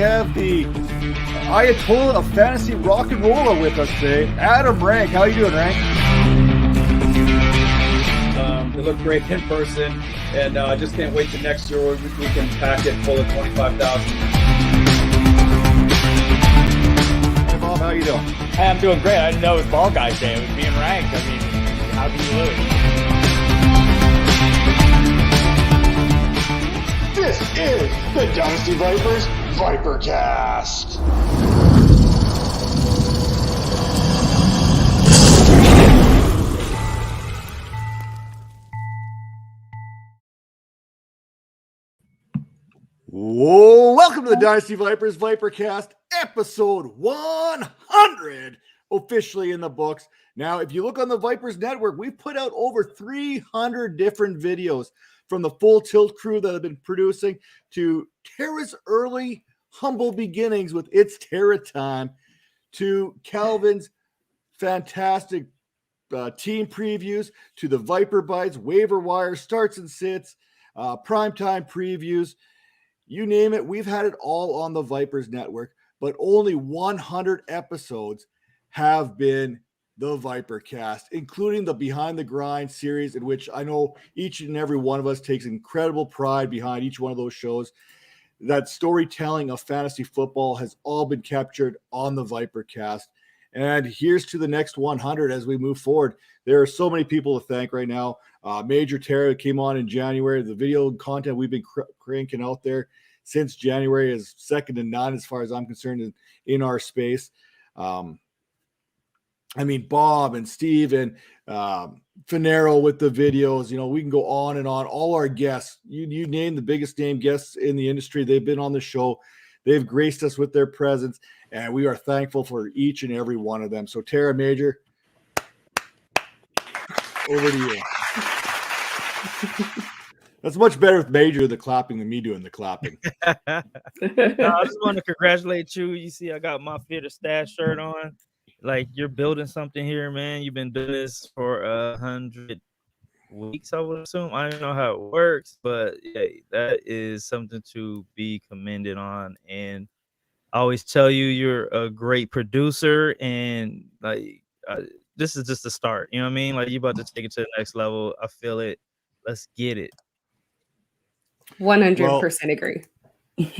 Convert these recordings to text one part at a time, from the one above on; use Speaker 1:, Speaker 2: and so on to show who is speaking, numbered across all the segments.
Speaker 1: have the Ayatollah of fantasy rock and roller with us today, Adam Rank. How you doing, Rank?
Speaker 2: They look great in person, and I just can't wait to next year where we can pack it full of 25,000.
Speaker 1: Hey, Bob, how you doing?
Speaker 3: Hey, I'm doing great. I didn't know it was Ball Guys Day. It was being ranked. I mean, how do you lose?
Speaker 4: This is the Dynasty Vipers ViperCast.
Speaker 1: Whoa, welcome to the Dynasty Vipers ViperCast, episode 100, officially in the books. Now, if you look on the Vipers Network, we've put out over 300 different videos from the Full Tilt crew that have been producing to Tera's early humble beginnings with It's Tera Time, to Calvin's fantastic team previews, to the Viper Bites, waiver wire, starts and sits, primetime previews. You name it, we've had it all on the Vipers Network, but only 100 episodes have been the ViperCast, including the Behind the Grind series, in which I know each and every one of us takes incredible pride behind each one of those shows. That storytelling of fantasy football has all been captured on the ViperCast. And here's to the next 100 as we move forward. There are so many people to thank right now. Major Tera came on in January. The video content we've been cranking out there since January is second to none as far as I'm concerned in our space. I mean, Bob and Steve and Finero with the videos, you know, we can go on and on. All our guests, you name the biggest name guests in the industry, they've been on the show. They've graced us with their presence, and we are thankful for each and every one of them. So, Tera, Major, over to you. That's much better with Major the clapping than me doing the clapping.
Speaker 3: I just want to congratulate you. You see, I got my Fit or Stash shirt on. Like, you're building something here, man. You've been doing this for 100 weeks, I would assume. I don't know how it works, but yeah, that is something to be commended on. And I always tell you, you're a great producer, and like this is just the start. You know what I mean? Like, you're about to take it to the next level. I feel it. Let's get it.
Speaker 5: 100% agree.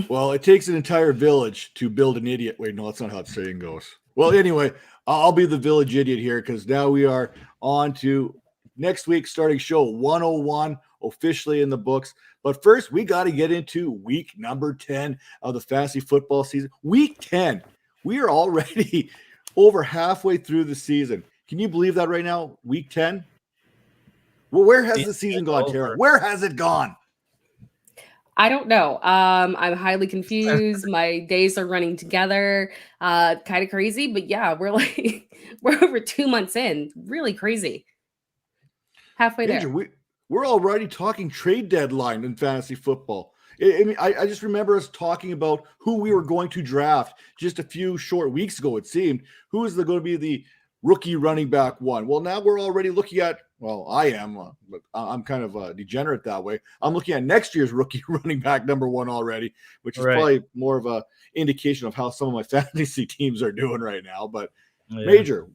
Speaker 1: Well, it takes an entire village to build an idiot. Wait, no, that's not how the saying goes. Well, anyway, I'll be the village idiot here because now we are on to next week starting show 101, officially in the books. But first, we got to get into week number 10 of the fantasy football season. Week 10. We are already over halfway through the season. Can you believe that right now? Week 10? Well, where has the season gone, Tera? Where has it gone?
Speaker 5: I don't know. I'm highly confused. My days are running together. Kind of crazy, but yeah, we're over 2 months in. Really crazy. Halfway there.
Speaker 1: We're already talking trade deadline in fantasy football. I just remember us talking about who we were going to draft just a few short weeks ago, it seemed. Who is going to be the rookie running back one? Well, now we're already looking at, well, I am, but I'm kind of degenerate that way. I'm looking at next year's rookie running back number one already, which is probably more of a indication of how some of my fantasy teams are doing right now. But yeah. Major,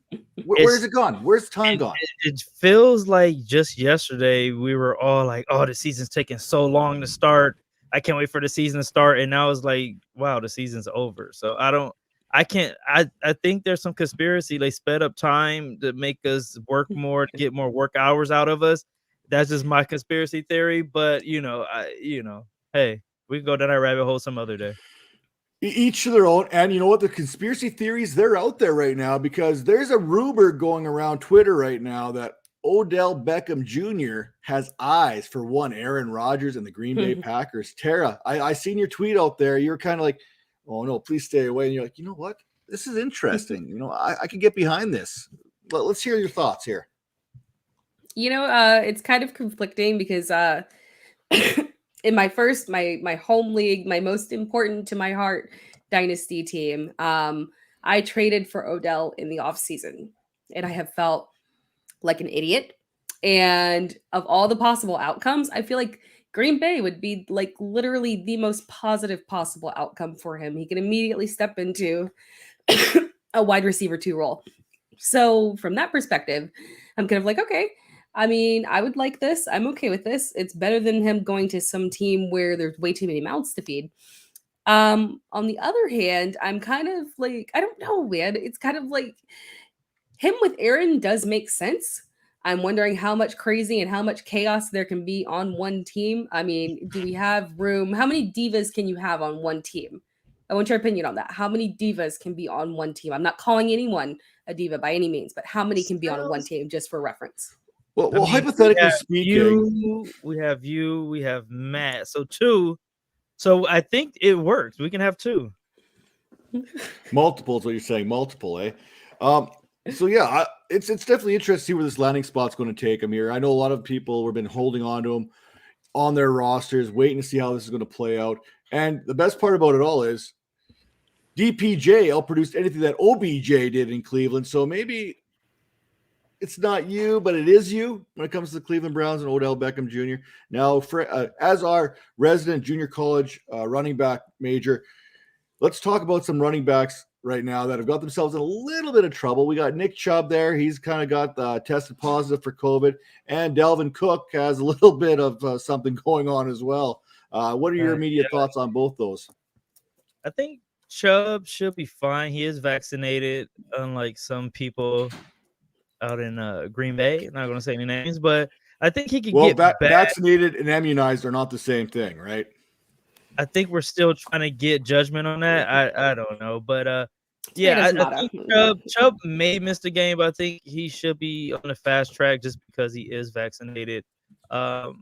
Speaker 1: where's it gone? Where's time gone?
Speaker 3: It feels like just yesterday we were all like, oh, the season's taking so long to start. I can't wait for the season to start. And now it's like, wow, the season's over. So I think there's some conspiracy. They sped up time to make us work more, to get more work hours out of us. That's just my conspiracy theory. But hey, we can go down that rabbit hole some other day.
Speaker 1: Each to their own. And you know what? The conspiracy theories, they're out there right now because there's a rumor going around Twitter right now that Odell Beckham Jr. has eyes for one Aaron Rodgers and the Green Bay Packers. Tera, I seen your tweet out there. You're kind of like, oh no, please stay away. And you're like, you know what? This is interesting. You know, I can get behind this. Let's hear your thoughts here.
Speaker 5: You know, it's kind of conflicting because in my home league, my most important to my heart Dynasty team, I traded for Odell in the offseason, and I have felt like an idiot. And of all the possible outcomes, I feel like Green Bay would be like literally the most positive possible outcome for him. He can immediately step into a wide receiver 2 role. So from that perspective, I'm kind of like, okay, I mean, I would like this. I'm okay with this. It's better than him going to some team where there's way too many mouths to feed. On the other hand, I'm kind of like, I don't know, man. It's kind of like him with Aaron does make sense. I'm wondering how much crazy and how much chaos there can be on one team. I mean, do we have room? How many divas can you have on one team? I want your opinion on that. How many divas can be on one team? I'm not calling anyone a diva by any means, but how many can be on one team just for reference?
Speaker 1: Well, hypothetically speaking,
Speaker 3: we have you, we have Matt. So 2. So I think it works. We can have 2.
Speaker 1: Multiple is what you're saying. Multiple, eh? So yeah, it's definitely interesting to see where this landing spot's going to take him here. I know a lot of people have been holding on to him on their rosters, waiting to see how this is going to play out. And the best part about it all is DPJ outproduced anything that OBJ did in Cleveland. So maybe it's not you, but it is you when it comes to the Cleveland Browns and Odell Beckham Jr. Now, as our resident junior college running back major, let's talk about some running backs right now that have got themselves in a little bit of trouble. We got Nick Chubb there. He's kind of got tested positive for COVID. And Delvin Cook has a little bit of something going on as well. What are your immediate thoughts on both those?
Speaker 3: I think Chubb should be fine. He is vaccinated, unlike some people out in Green Bay. I'm not going to say any names, but I think he could get back.
Speaker 1: Vaccinated and immunized are not the same thing, right?
Speaker 3: I think we're still trying to get judgment on that. I don't know, but yeah, I think Chubb may miss the game, but I think he should be on the fast track just because he is vaccinated. The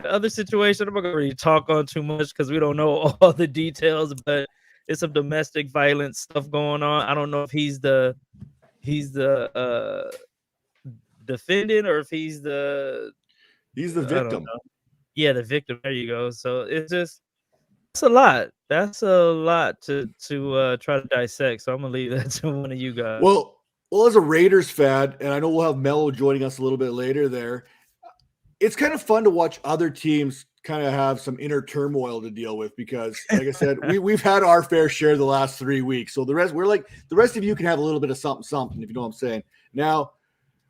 Speaker 3: other situation, I'm not going to really talk on too much because we don't know all the details, but it's some domestic violence stuff going on. I don't know if he's the defendant or if he's the
Speaker 1: victim.
Speaker 3: Yeah, the victim. There you go. So it's a lot. That's a lot to try to dissect. So I'm gonna leave that to one of you guys.
Speaker 1: Well, as a Raiders fan, and I know we'll have Mello joining us a little bit later there, it's kind of fun to watch other teams kind of have some inner turmoil to deal with because, like I said, we've had our fair share the last 3 weeks. So the rest of you can have a little bit of something, if you know what I'm saying. Now,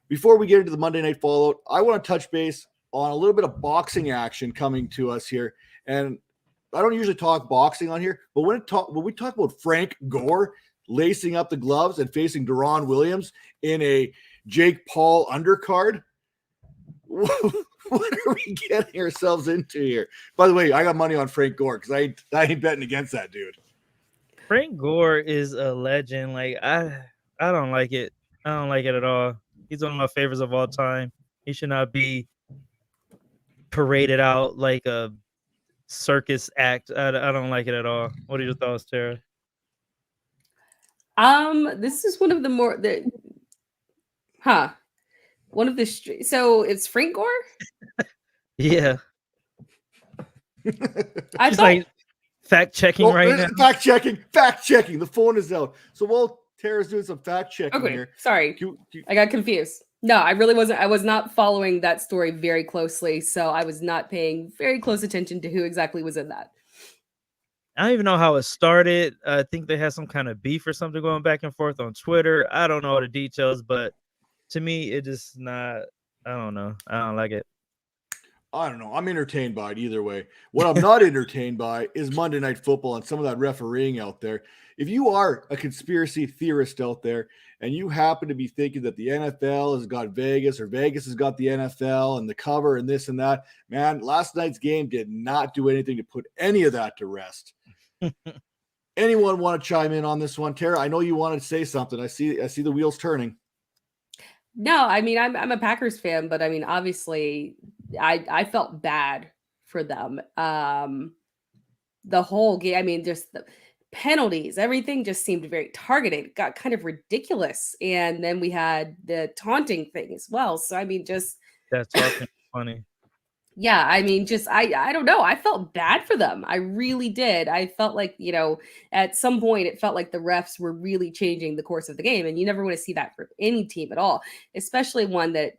Speaker 1: before we get into the Monday Night Fallout, I want to touch base on a little bit of boxing action coming to us here. And I don't usually talk boxing on here, but when we talk about Frank Gore lacing up the gloves and facing Deron Williams in a Jake Paul undercard, what are we getting ourselves into here? By the way, I got money on Frank Gore because I ain't betting against that dude.
Speaker 3: Frank Gore is a legend. Like I don't like it. I don't like it at all. He's one of my favorites of all time. He should not be paraded out like a circus act. I don't like it at all. What are your thoughts, Tera?
Speaker 5: This is one of the so it's Frank Gore?
Speaker 3: Yeah.
Speaker 5: I
Speaker 3: She's like fact checking right now.
Speaker 1: Fact checking. The phone is out. So while Tera's doing some fact checking here.
Speaker 5: Sorry. I got confused. No, I really wasn't. I was not following that story very closely, so I was not paying very close attention to who exactly was in that.
Speaker 3: I don't even know how it started. I think they had some kind of beef or something going back and forth on Twitter. I don't know all the details, but to me, it is not. I don't know. I don't like it.
Speaker 1: I don't know. I'm entertained by it either way. What I'm not entertained by is Monday Night Football and some of that refereeing out there. If you are a conspiracy theorist out there and you happen to be thinking that the NFL has got Vegas or Vegas has got the NFL and the cover and this and that, man, last night's game did not do anything to put any of that to rest. Anyone want to chime in on this one? Tera, I know you wanted to say something. I see the wheels turning.
Speaker 5: No, I mean, I'm a Packers fan, but I mean, obviously I felt bad for them. The whole game, I mean, just the penalties, everything just seemed very targeted. It got kind of ridiculous. And then we had the taunting thing as well. So, I mean, just
Speaker 3: that's fucking funny.
Speaker 5: Yeah, I mean, just I don't know. I felt bad for them. I really did. I felt like, at some point it felt like the refs were really changing the course of the game. And you never want to see that for any team at all, especially one that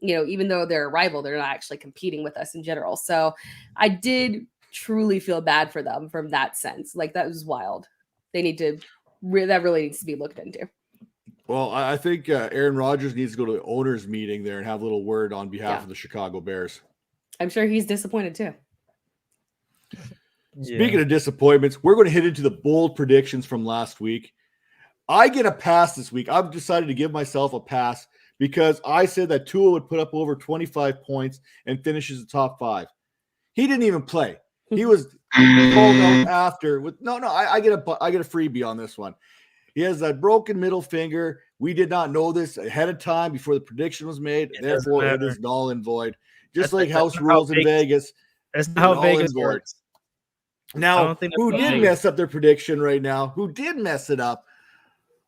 Speaker 5: even though they're a rival, they're not actually competing with us in general. So I did truly feel bad for them from that sense. Like that was wild. They need to that really needs to be looked into.
Speaker 1: Well, I think Aaron Rodgers needs to go to the owners meeting there and have a little word on behalf of the Chicago Bears.
Speaker 5: I'm sure he's disappointed too.
Speaker 1: Speaking of disappointments, we're going to hit into the bold predictions from last week. I get a pass this week. I've decided to give myself a pass because I said that Tua would put up over 25 points and finishes the top 5. He didn't even play. He was called out after. I get a freebie on this one. He has that broken middle finger. We did not know this ahead of time before the prediction was made. Therefore, it is null and void. Just like house rules in Vegas.
Speaker 3: That's not how Vegas works.
Speaker 1: Now, who did mess up their prediction right now? Who did mess it up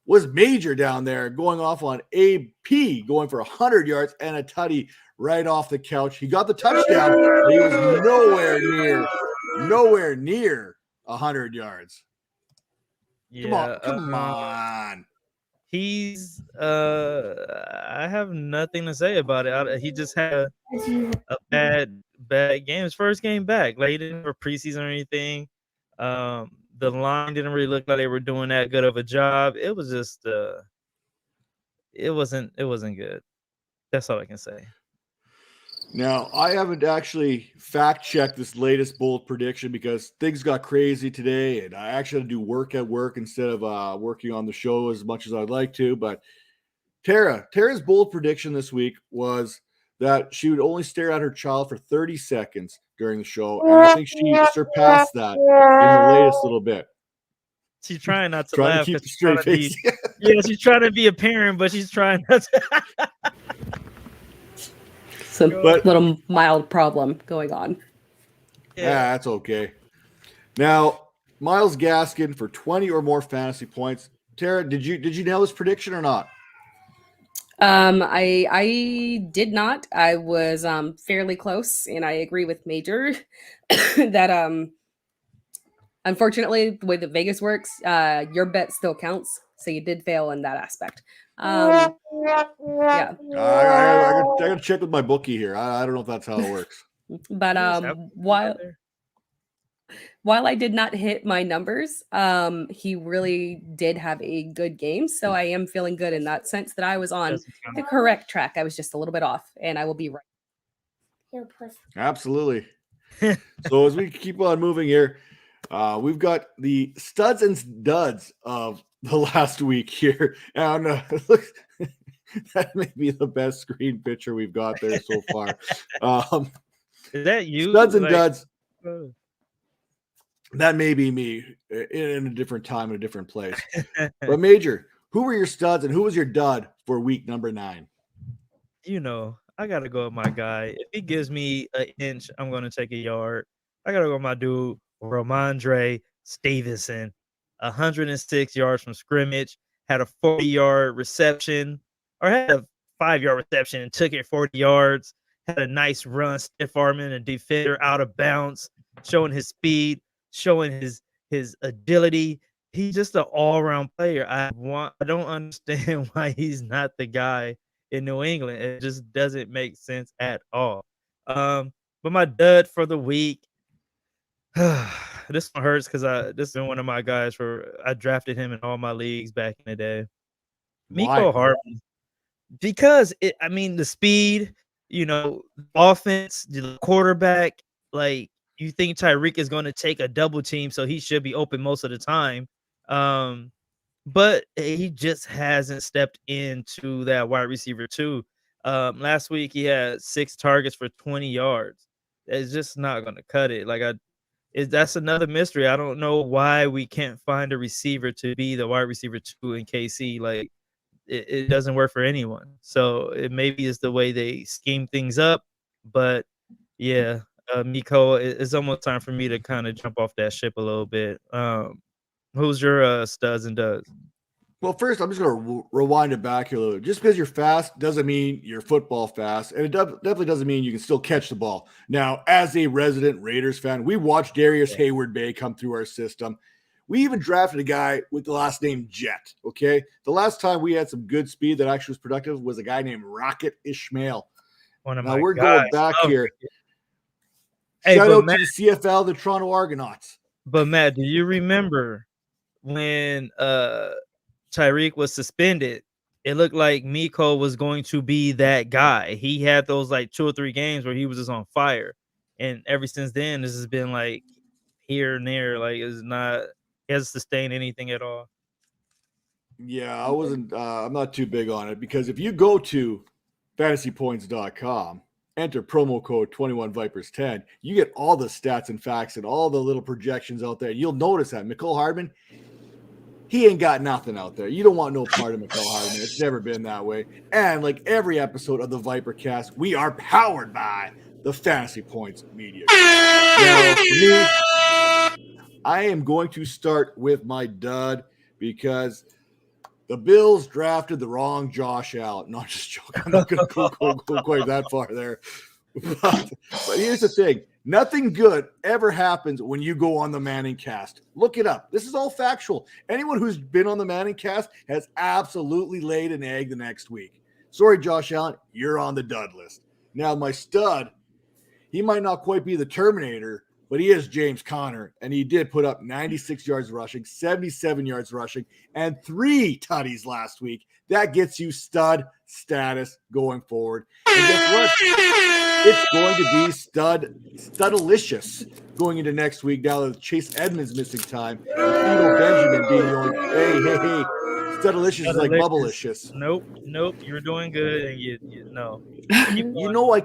Speaker 1: was Major down there going off on AP, going for 100 yards and a tutty right off the couch. He got the touchdown, but he was nowhere near 100 yards.
Speaker 3: Yeah,
Speaker 1: come on.
Speaker 3: He's I have nothing to say about it. He just had a bad game. His first game back. Like, he didn't have a preseason or anything. The line didn't really look like they were doing that good of a job. It was just it wasn't good. That's all I can say.
Speaker 1: Now, I haven't actually fact-checked this latest bold prediction because things got crazy today, and I actually had to do work at work instead of working on the show as much as I'd like to. But Tera's bold prediction this week was that she would only stare at her child for 30 seconds during the show, and I think she surpassed that in her latest little bit.
Speaker 3: She's trying not to laugh.
Speaker 1: To keep a straight face.
Speaker 3: She's trying to be a parent, but she's trying not to.
Speaker 5: Some little mild problem going on.
Speaker 1: Yeah, that's okay. Now, Myles Gaskin for 20 or more fantasy points. Tera, did you nail this prediction or not?
Speaker 5: I did not. I was fairly close, and I agree with Major that unfortunately the way that Vegas works, your bet still counts. So you did fail in that aspect. Yeah.
Speaker 1: I got to check with my bookie here. I don't know if that's how it works.
Speaker 5: But while I did not hit my numbers, he really did have a good game. So I am feeling good in that sense that I was on the correct track. I was just a little bit off, and I will be right.
Speaker 1: Absolutely. So as we keep on moving here, we've got the studs and duds of the last week here. And that may be the best screen picture we've got there so far.
Speaker 3: Is that you?
Speaker 1: Studs and duds. That may be me in a different time, in a different place. But Major, who were your studs and who was your dud for week number 9?
Speaker 3: I got to go with my guy. If he gives me an inch, I'm going to take a yard. I got to go with my dude, Ramondre Stevenson. 106 yards from scrimmage, had a 40-yard reception, or had a 5-yard reception and took it 40 yards, had a nice run, stiff arming a defender out of bounds, showing his speed, showing his agility. He's just an all-around player. I don't understand why he's not the guy in New England. It just doesn't make sense at all. But my dud for the week, this one hurts because this is one of my guys I drafted him in all my leagues back in the day. Miko Hardman. Because the speed, offense, the quarterback, like, you think Tyreek is going to take a double team, so he should be open most of the time. But he just hasn't stepped into that wide receiver 2. Last week he had 6 targets for 20 yards. It's just not going to cut it. That's another mystery. I don't know why we can't find a receiver to be the wide receiver 2 in KC. Like, it doesn't work for anyone. So it maybe is the way they scheme things up. But yeah, Miko, it's almost time for me to kind of jump off that ship a little bit. Who's your studs and duds?
Speaker 1: Well, first, I'm just going to rewind it back here a little. Just because you're fast doesn't mean you're football fast, and it definitely doesn't mean you can still catch the ball. Now, as a resident Raiders fan, we watched Darius Hayward Bay come through our system. We even drafted a guy with the last name Jet, okay? The last time we had some good speed that actually was productive was a guy named Rocket Ishmael. Now, we're going back here.
Speaker 3: Hey,
Speaker 1: Shout out
Speaker 3: Matt,
Speaker 1: to the CFL, the Toronto Argonauts.
Speaker 3: But, Matt, do you remember when Tyreek was suspended? It looked like Miko was going to be that guy. He had those like 2 or 3 games where he was just on fire. And ever since then, this has been like here and there. Like, it's not... He hasn't sustained anything at all.
Speaker 1: Yeah, I'm not too big on it because if you go to fantasypoints.com, enter promo code 21Vipers10, you get all the stats and facts and all the little projections out there. You'll notice that Mecole Hardman, he ain't got nothing out there. You don't want no part of Mecole Hardman. It's never been that way. And like every episode of the ViperCast, we are powered by the Fantasy Points Media. Now, for me, I am going to start with my dud because the Bills drafted the wrong Josh Allen. Not just joking. I'm not going to go quite that far there. But here's the thing. Nothing good ever happens when you go on the Manning cast. Look it up. This is all factual. Anyone who's been on the Manning cast has absolutely laid an egg the next week. Sorry, Josh Allen, you're on the dud list. Now, my stud, he might not quite be the Terminator, but he is James Conner, and he did put up 96 yards rushing, 77 yards rushing, and 3 tutties last week. That gets you stud status going forward. And guess what? It's going to be studalicious going into next week now that Chase Edmonds missing time. And Eno Benjamin being the only, hey. Studalicious is like bubblicious.
Speaker 3: Nope. You were doing good, and you no.
Speaker 1: You know I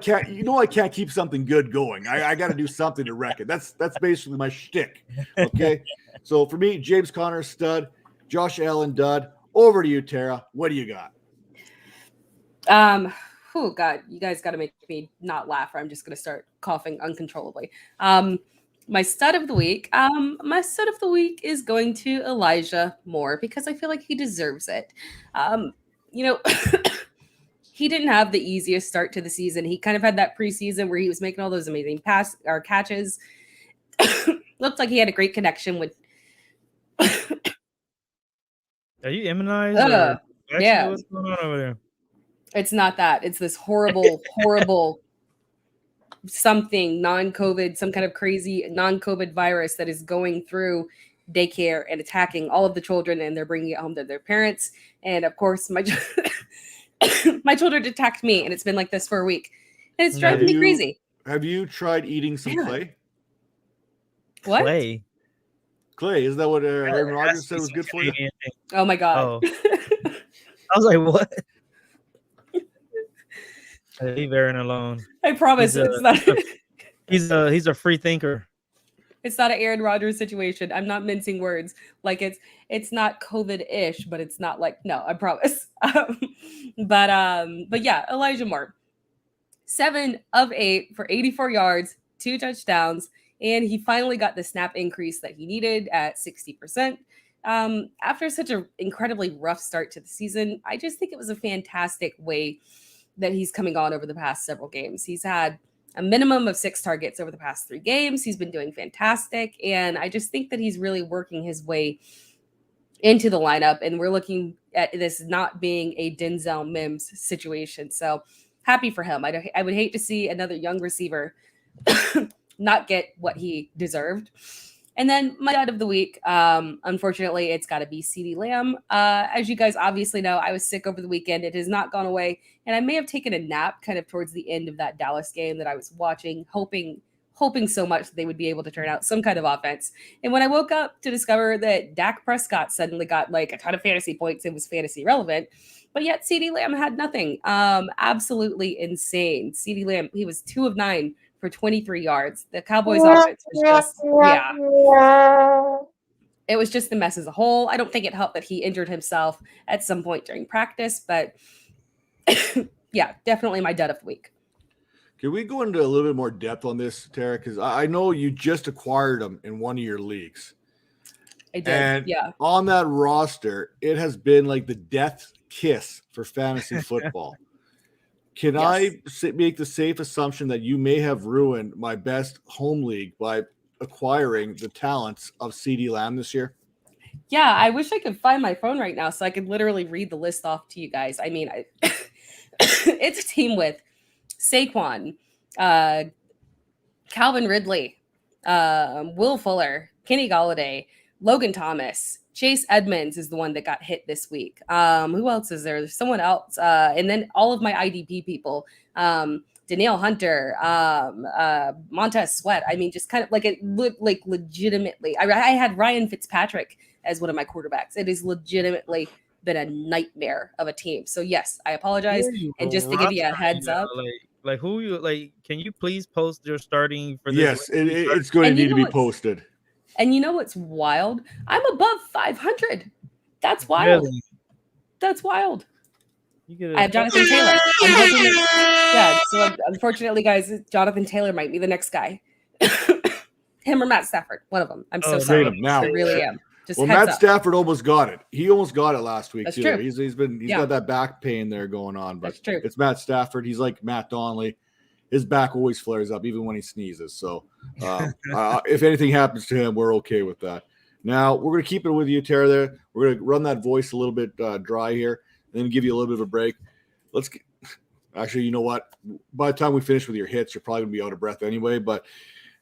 Speaker 1: can't keep something good going. I got to do something to wreck it. That's basically my shtick. Okay, so for me, James Conner stud, Josh Allen dud. Over to you, Tera. What do you got?
Speaker 5: Oh God, you guys got to make me not laugh, or I'm just gonna start coughing uncontrollably. My stud of the week. My stud of the week is going to Elijah Moore because I feel like he deserves it. He didn't have the easiest start to the season. He kind of had that preseason where he was making all those amazing catches. Looked like he had a great connection with.
Speaker 3: Are you immunized?
Speaker 5: Yeah.
Speaker 3: What's going on over there?
Speaker 5: It's not that. It's this horrible something non-COVID, some kind of crazy non-COVID virus that is going through daycare and attacking all of the children, and they're bringing it home to their parents. And of course, my children attacked me, and it's been like this for a week. And it's driving me crazy.
Speaker 1: Have you tried eating some clay?
Speaker 5: What?
Speaker 1: Clay, isn't that what Aaron Rodgers said was good for you?
Speaker 5: Oh my God.
Speaker 3: Oh. I was like, what? Leave Aaron alone.
Speaker 5: I promise it's not.
Speaker 3: He's a free thinker.
Speaker 5: It's not an Aaron Rodgers situation. I'm not mincing words. Like it's not COVID-ish, but it's not like, no, I promise. But yeah, Elijah Moore, 7 of 8 for 84 yards, 2 touchdowns, and he finally got the snap increase that he needed at 60%. After such an incredibly rough start to the season, I just think it was a fantastic way that he's coming on over the past several games. He's had a minimum of 6 targets over the past 3 games. He's been doing fantastic. And I just think that he's really working his way into the lineup. And we're looking at this not being a Denzel Mims situation. So happy for him. I would hate to see another young receiver not get what he deserved. And then my dud of the week, unfortunately, it's got to be CeeDee Lamb. As you guys obviously know, I was sick over the weekend. It has not gone away. And I may have taken a nap kind of towards the end of that Dallas game that I was watching, hoping so much that they would be able to turn out some kind of offense. And when I woke up to discover that Dak Prescott suddenly got like a ton of fantasy points and was fantasy relevant, but yet CeeDee Lamb had nothing. Absolutely insane. CeeDee Lamb, he was 2 of 9 for 23 yards. The Cowboys offense was just, it was just the mess as a whole. I don't think it helped that he injured himself at some point during practice, but yeah, definitely my dud of the week.
Speaker 1: Can we go into a little bit more depth on this, Tera? Because I know you just acquired him in one of your leagues.
Speaker 5: I did.
Speaker 1: And
Speaker 5: Yeah.
Speaker 1: on that roster, it has been like the death kiss for fantasy football. Can I make the safe assumption that you may have ruined my best home league by acquiring the talents of CeeDee Lamb this year?
Speaker 5: Yeah, I wish I could find my phone right now so I could literally read the list off to you guys. I mean, it's a team with Saquon, Calvin Ridley, Will Fuller, Kenny Galladay, Logan Thomas, Chase Edmonds is the one that got hit this week. Who else is there? There's someone else. And then all of my IDP people. Danielle Hunter, Montez Sweat. I mean, just kind of like it looked like legitimately. I had Ryan Fitzpatrick as one of my quarterbacks. It is legitimately been a nightmare of a team. So yes, I apologize. And just to give you a heads up,
Speaker 3: like who you like, can you please post your starting for this?
Speaker 1: Yes, it's going to need to be posted.
Speaker 5: And you know what's wild? I'm above 500. That's wild.
Speaker 3: Really?
Speaker 5: That's wild.
Speaker 3: You
Speaker 5: I have Jonathan Taylor. I'm hoping so unfortunately, guys, Jonathan Taylor might be the next guy. Him or Matt Stafford, one of them. I'm so sorry.
Speaker 1: Now.
Speaker 5: I really am. Just
Speaker 1: well,
Speaker 5: Matt
Speaker 1: Stafford almost got it. He almost got it last week
Speaker 5: That's
Speaker 1: too.
Speaker 5: True.
Speaker 1: He's got that back pain there going on. But
Speaker 5: That's true.
Speaker 1: It's Matt Stafford. He's like Matt Donnelly. His back always flares up, even when he sneezes. So if anything happens to him, we're okay with that. Now, we're going to keep it with you, Tera, there. We're going to run that voice a little bit dry here, and then give you a little bit of a break. Actually, you know what? By the time we finish with your hits, you're probably going to be out of breath anyway. But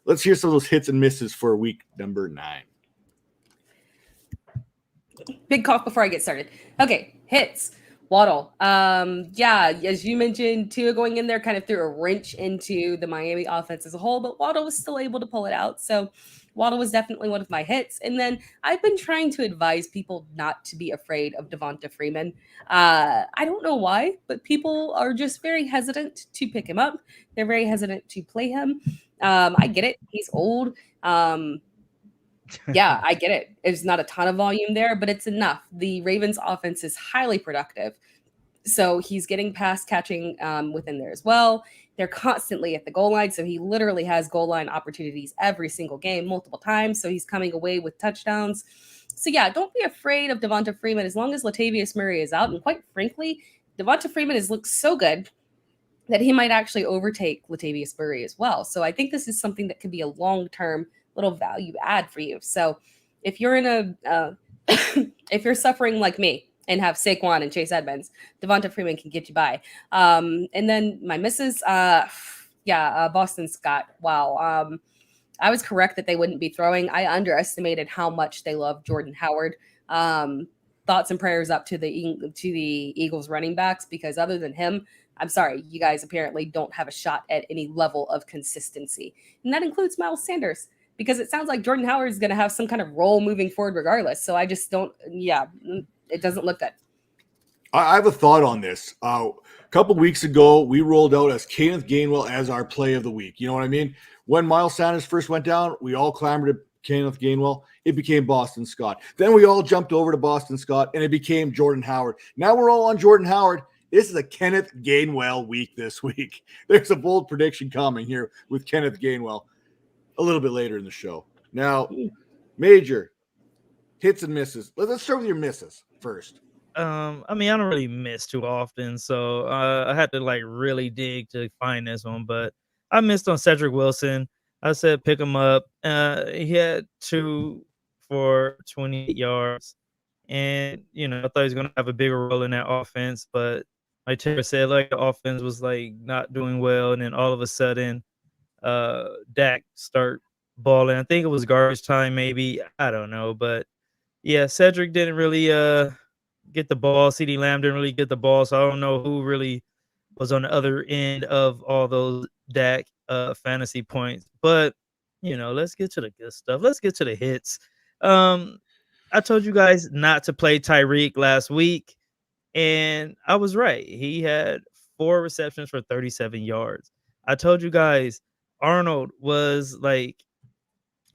Speaker 1: let's hear some of those hits and misses for week number 9.
Speaker 5: Big cough before I get started. Okay, hits. Waddle. As you mentioned, Tua going in there kind of threw a wrench into the Miami offense as a whole, but Waddle was still able to pull it out. So Waddle was definitely one of my hits. And then I've been trying to advise people not to be afraid of Devonta Freeman. I don't know why, but people are just very hesitant to pick him up. They're very hesitant to play him. I get it. He's old. Yeah, I get it. There's not a ton of volume there, but it's enough. The Ravens offense is highly productive. So he's getting pass catching within there as well. They're constantly at the goal line. So he literally has goal line opportunities every single game, multiple times. So he's coming away with touchdowns. So yeah, don't be afraid of Devonta Freeman as long as Latavius Murray is out. And quite frankly, Devonta Freeman has looked so good that he might actually overtake Latavius Murray as well. So I think this is something that could be a long-term little value add for you. So if you're in a if you're suffering like me and have Saquon and Chase Edmonds, Devonta Freeman can get you by. And then my misses, Boston Scott. Wow. I was correct that they wouldn't be throwing. I underestimated how much they love Jordan Howard. Thoughts and prayers up to the Eagles running backs, because other than him, I'm sorry, you guys apparently don't have a shot at any level of consistency. And that includes Miles Sanders, because it sounds like Jordan Howard is going to have some kind of role moving forward regardless. So I just don't, it doesn't look good.
Speaker 1: I have a thought on this. A couple weeks ago, we rolled out as Kenneth Gainwell as our play of the week. You know what I mean? When Miles Sanders first went down, we all clamored to Kenneth Gainwell. It became Boston Scott. Then we all jumped over to Boston Scott, and it became Jordan Howard. Now we're all on Jordan Howard. This is a Kenneth Gainwell week this week. There's a bold prediction coming here with Kenneth Gainwell a little bit later in the show. Now, major hits and misses. Let's start with your misses first.
Speaker 3: I don't really miss too often, so I had to really dig to find this one. But I missed on Cedric Wilson. I said pick him up. He had 2 for 28 yards, and I thought he was gonna have a bigger role in that offense. But like Tera said, the offense was not doing well, and then all of a sudden, Dak start balling. I think it was garbage time, maybe. I don't know, but yeah, Cedric didn't really get the ball. CeeDee Lamb didn't really get the ball, so I don't know who really was on the other end of all those Dak fantasy points. But let's get to the good stuff. Let's get to the hits. I told you guys not to play Tyreek last week, and I was right. He had 4 receptions for 37 yards. I told you guys Arnold was the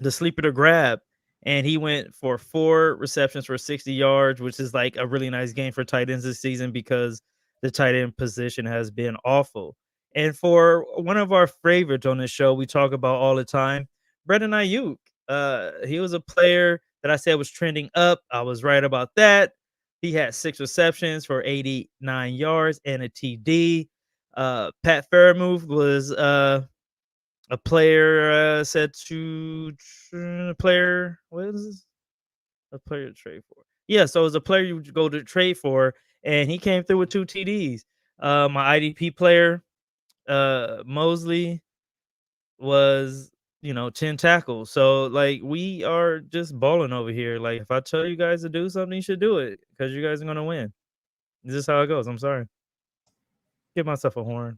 Speaker 3: sleeper to grab, and he went for 4 receptions for 60 yards, which is a really nice game for tight ends this season because the tight end position has been awful. And for one of our favorites on this show, we talk about all the time, Brandon Ayuk. He was a player that that I said was trending up. I was right about that. He had 6 receptions for 89 yards and a TD. Pat Fairmouth was a player said to a player. What is this? A player to trade for. Yeah, so it was a player you would go to trade for, and he came through with 2 TDs. My IDP player, Mosley, was 10 tackles. So like we are just balling over here. Like if I tell you guys to do something, you should do it because you guys are gonna win. This is how it goes. I'm sorry. Give myself a horn.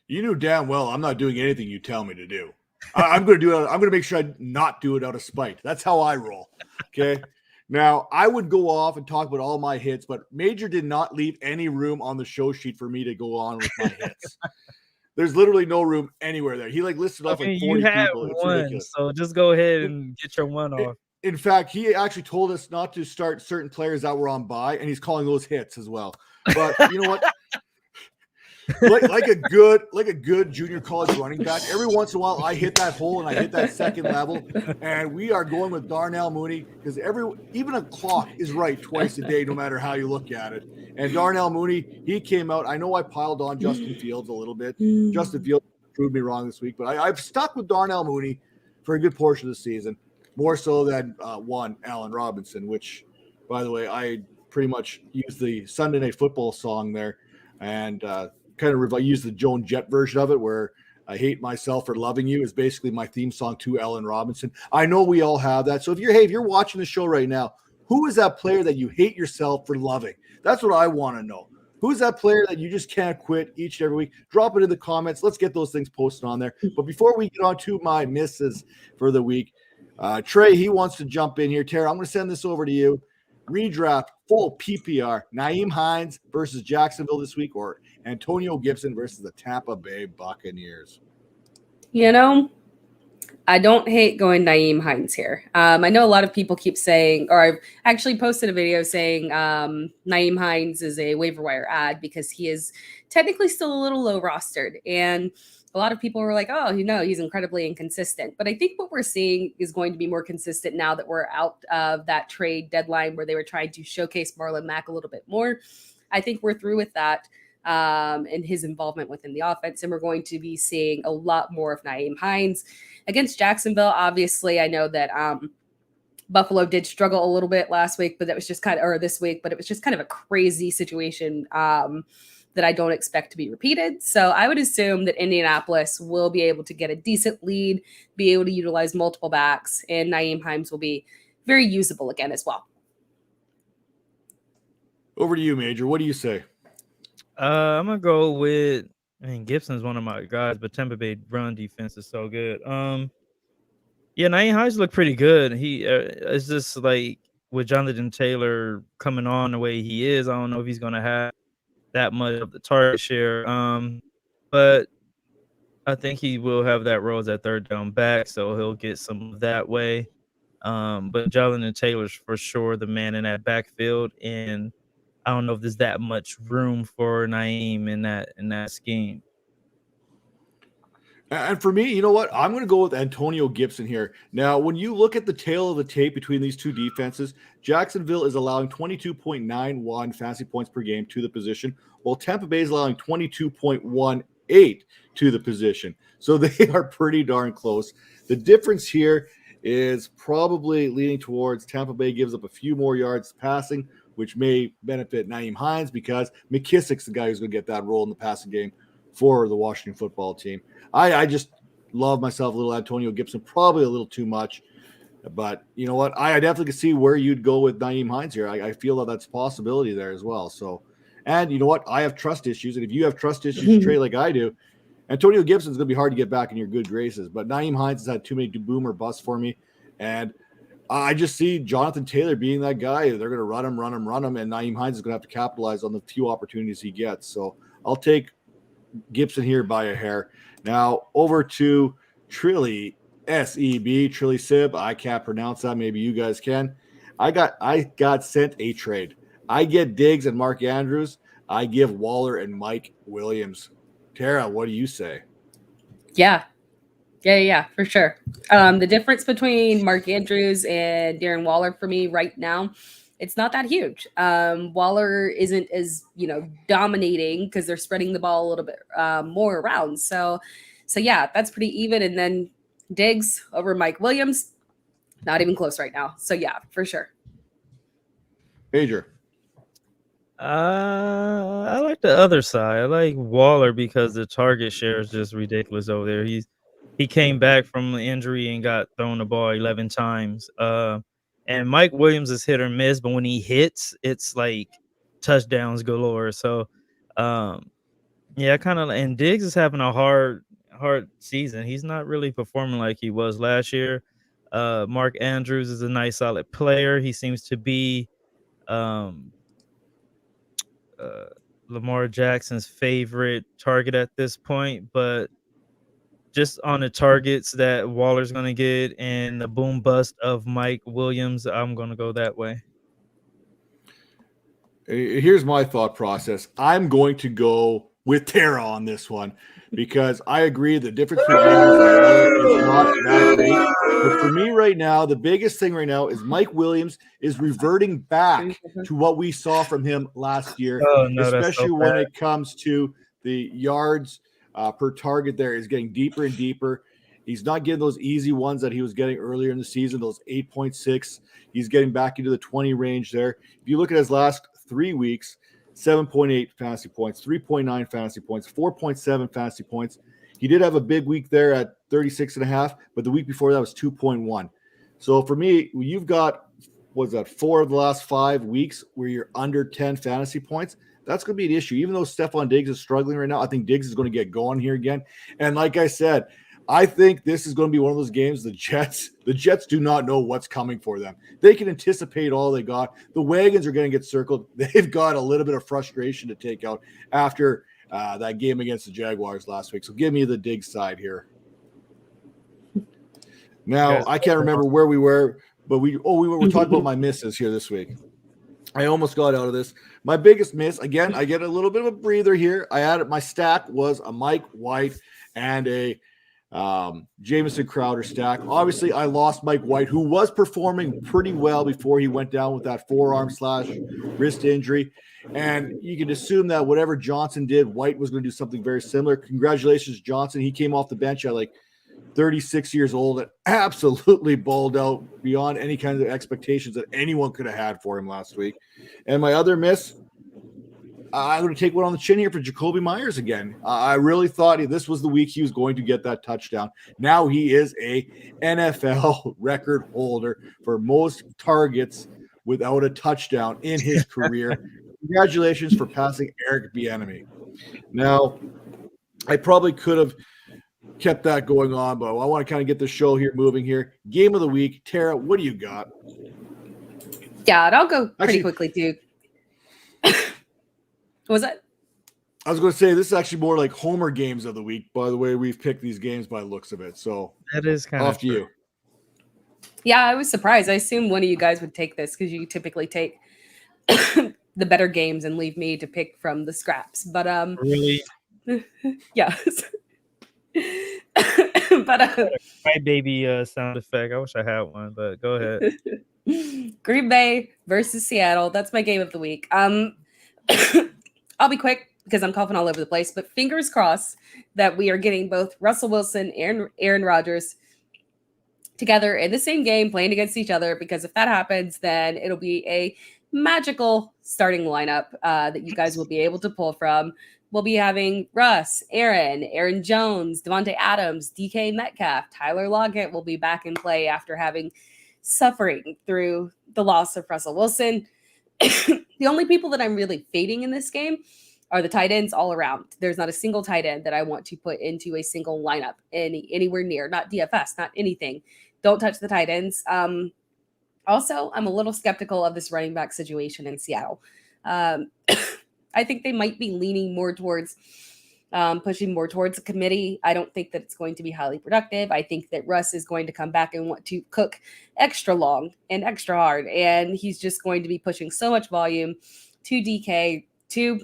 Speaker 1: You knew damn well I'm not doing anything you tell me to do. I'm going to do it. I'm going to make sure I not do it out of spite. That's how I roll. Okay. Now, I would go off and talk about all my hits, but Major did not leave any room on the show sheet for me to go on with my hits. There's literally no room anywhere there. He listed off 40
Speaker 3: you had
Speaker 1: people. It's
Speaker 3: one,
Speaker 1: ridiculous.
Speaker 3: so just go ahead and get your one off.
Speaker 1: In fact, he actually told us not to start certain players that were on bye, and he's calling those hits as well. But you know what? like a good junior college running back, every once in a while I hit that hole and I hit that second level, and we are going with Darnell Mooney because even a clock is right twice a day, no matter how you look at it. And Darnell Mooney, he came out. I know I piled on Justin Fields a little bit. Justin Fields proved me wrong this week, but I've stuck with Darnell Mooney for a good portion of the season, more so than one Allen Robinson, which, by the way, I pretty much used the Sunday Night Football song there, and kind of use the Joan Jett version of it, where I hate myself for loving you is basically my theme song to Allen Robinson. I know we all have that. So if you're watching the show right now, who is that player that you hate yourself for loving? That's what I want to know. Who's that player that you just can't quit each and every week? Drop it in the comments. Let's get those things posted on there. But before we get on to my misses for the week, Trey, he wants to jump in here. Tara, I'm going to send this over to you. Redraft full PPR, Nyheim Hines versus Jacksonville this week, or Antonio Gibson versus the Tampa Bay Buccaneers.
Speaker 5: I don't hate going Nyheim Hines here. I know a lot of people keep saying, or I've actually posted a video saying Nyheim Hines is a waiver wire ad because he is technically still a little low rostered. And a lot of people were like, oh, he's incredibly inconsistent. But I think what we're seeing is going to be more consistent now that we're out of that trade deadline where they were trying to showcase Marlon Mack a little bit more. I think we're through with that and his involvement within the offense. And we're going to be seeing a lot more of Nyheim Hines against Jacksonville. Obviously, I know that Buffalo did struggle a little bit last week, but that was just this week, but it was just kind of a crazy situation that I don't expect to be repeated. So I would assume that Indianapolis will be able to get a decent lead, be able to utilize multiple backs, and Nyheim Hines will be very usable again as well.
Speaker 1: Over to you, Major. What do you say?
Speaker 3: I'm going to go with, Gibson's one of my guys, but Tampa Bay run defense is so good. Nyheim Hines look pretty good. He it's just like with Jonathan Taylor coming on the way he is, I don't know if he's going to have that much of the target share. But I think he will have that role as that third down back, so he'll get some of that way. But Jonathan Taylor's for sure the man in that backfield, and I don't know if there's that much room for Nyheim in that scheme.
Speaker 1: And for me, you know what? I'm going to go with Antonio Gibson here. Now, when you look at the tail of the tape between these two defenses, Jacksonville is allowing 22.91 fantasy points per game to the position, while Tampa Bay is allowing 22.18 to the position. So they are pretty darn close. The difference here is probably leaning towards Tampa Bay gives up a few more yards passing, which may benefit Nyheim Hines because McKissick's the guy who's going to get that role in the passing game for the Washington football team. I just love myself a little Antonio Gibson, probably a little too much. But you know what? I definitely can see where you'd go with Nyheim Hines here. I feel that that's a possibility there as well. So, and you know what? I have trust issues. And if you have trust issues, Trey, like I do, Antonio Gibson's going to be hard to get back in your good graces. But Nyheim Hines has had too many boomer busts for me. And I just see Jonathan Taylor being that guy. They're going to run him. And Nyheim Hines is going to have to capitalize on the few opportunities he gets. So I'll take Gibson here by a hair. Now over to Trilly, S-E-B, Trilly Sib. I can't pronounce that. Maybe you guys can. I got sent a trade. I get Diggs and Mark Andrews. I give Waller and Mike Williams. Tara, what do you say?
Speaker 5: Yeah. Yeah, for sure. The difference between Mark Andrews and Darren Waller for me right now, it's not that huge. Waller isn't as dominating because they're spreading the ball a little bit more around. So yeah, that's pretty even. And then Diggs over Mike Williams, not even close right now. So yeah, for sure.
Speaker 1: Major.
Speaker 3: I like the other side. I like Waller because the target share is just ridiculous over there. He came back from the injury and got thrown the ball 11 times. And Mike Williams is hit or miss, but when he hits, it's like touchdowns galore. So, yeah, and Diggs is having a hard season. He's not really performing like he was last year. Mark Andrews is a nice, solid player. He seems to be Lamar Jackson's favorite target at this point, but just on the targets that Waller's going to get and the boom bust of Mike Williams, I'm going to go that way.
Speaker 1: Here's my thought process. I'm going to go with Tera on this one because I agree the difference between Andrews and Waller is not that great. But for me right now, the biggest thing right now is Mike Williams is reverting back to what we saw from him last year, especially when it comes to the yards per target. There is getting deeper and deeper. He's not getting those easy ones that he was getting earlier in the season, those 8.6. He's getting back into the 20 range there. If you look at his last 3 weeks, 7.8 fantasy points, 3.9 fantasy points, 4.7 fantasy points. He did have a big week there at 36.5, but the week before that was 2.1. So for me, you've got, 4 of the last 5 weeks where you're under 10 fantasy points. That's going to be an issue. Even though Stephon Diggs is struggling right now, I think Diggs is going to get going here again. And like I said, I think this is going to be one of those games the Jets do not know what's coming for them. They can anticipate all they got. The wagons are going to get circled. They've got a little bit of frustration to take out after that game against the Jaguars last week. So give me the Diggs side here. Now, I can't remember where we were, but we were talking about my misses here this week. I almost got out of this. My biggest miss, again, I get a little bit of a breather here. My stack was a Mike White and a Jamison Crowder stack. Obviously, I lost Mike White, who was performing pretty well before he went down with that forearm/wrist injury. And you can assume that whatever Johnson did, White was going to do something very similar. Congratulations, Johnson. He came off the bench at like 36 years old and absolutely balled out beyond any kind of expectations that anyone could have had for him last week. And my other miss, I'm going to take one on the chin here for Jacoby Myers again. I really thought this was the week he was going to get that touchdown. Now he is a NFL record holder for most targets without a touchdown in his career. Congratulations for passing Eric Bieniemy. Now, I probably could have kept that going on, but I want to kind of get the show here moving here. Game of the week. Tera, what do you got?
Speaker 5: Yeah, I'll go pretty quickly, too. What was that?
Speaker 1: I was going to say this is actually more like Homer games of the week, by the way we've picked these games by the looks of it. So
Speaker 3: that is kind
Speaker 1: off to you.
Speaker 5: Yeah, I was surprised. I assumed one of you guys would take this because you typically take the better games and leave me to pick from the scraps. But
Speaker 3: really,
Speaker 5: yeah. But
Speaker 3: my baby sound effect. I wish I had one, but go ahead.
Speaker 5: Green Bay versus Seattle. That's my game of the week. I'll be quick because I'm coughing all over the place, but fingers crossed that we are getting both Russell Wilson and Aaron Rodgers together in the same game playing against each other, because if that happens, then it'll be a magical starting lineup that you guys will be able to pull from. We'll be having Russ, Aaron Jones, Devontae Adams, DK Metcalf, Tyler Lockett will be back in play after having suffering through the loss of Russell Wilson. The only people that I'm really fading in this game are the tight ends all around. There's not a single tight end that I want to put into a single lineup anywhere near, not DFS, not anything. Don't touch the tight ends. Also, I'm a little skeptical of this running back situation in Seattle. I think they might be leaning more towards pushing more towards a committee. I don't think that it's going to be highly productive. I think that Russ is going to come back and want to cook extra long and extra hard. And he's just going to be pushing so much volume to DK, to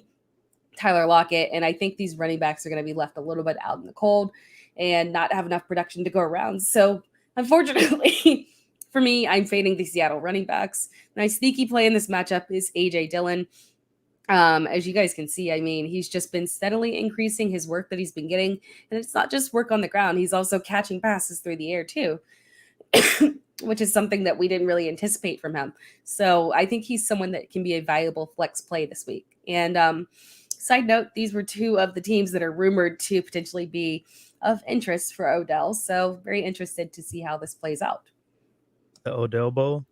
Speaker 5: Tyler Lockett. And I think these running backs are going to be left a little bit out in the cold. and not have enough production to go around. So unfortunately for me, I'm fading the Seattle running backs. My sneaky play in this matchup is AJ Dillon. As you guys can see, I mean, he's just been steadily increasing his work that he's been getting. And it's not just work on the ground. He's also catching passes through the air too, which is something that we didn't really anticipate from him. So I think he's someone that can be a valuable flex play this week. And side note, these were two of the teams that are rumored to potentially be of interest for Odell. So very interested to see how this plays out.
Speaker 3: The Odell Bowl.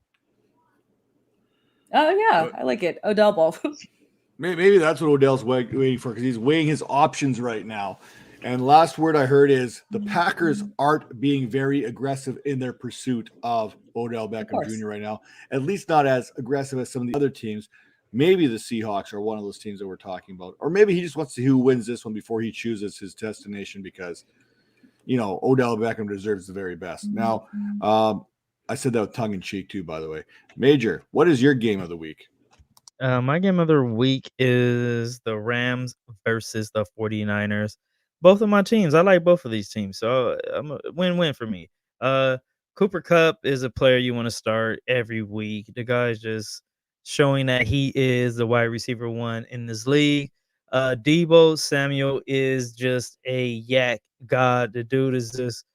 Speaker 5: Oh yeah, I like it. Odell Bowl.
Speaker 1: Maybe that's what Odell's waiting for, because he's weighing his options right now. And last word I heard is the Packers aren't being very aggressive in their pursuit of Odell Beckham Jr. right now, at least not as aggressive as some of the other teams. Maybe the Seahawks are one of those teams that we're talking about. Or maybe he just wants to see who wins this one before he chooses his destination, because, you know, Odell Beckham deserves the very best. Now, I said that with tongue in cheek too, by the way. Major, what is your game of the week?
Speaker 3: My game of the week is the Rams versus the 49ers. Both of my teams. I like both of these teams. So I'm a win-win for me. Cooper Kupp is a player you want to start every week. The guy's just showing that he is the wide receiver one in this league. Deebo Samuel is just a yak god. The dude is just,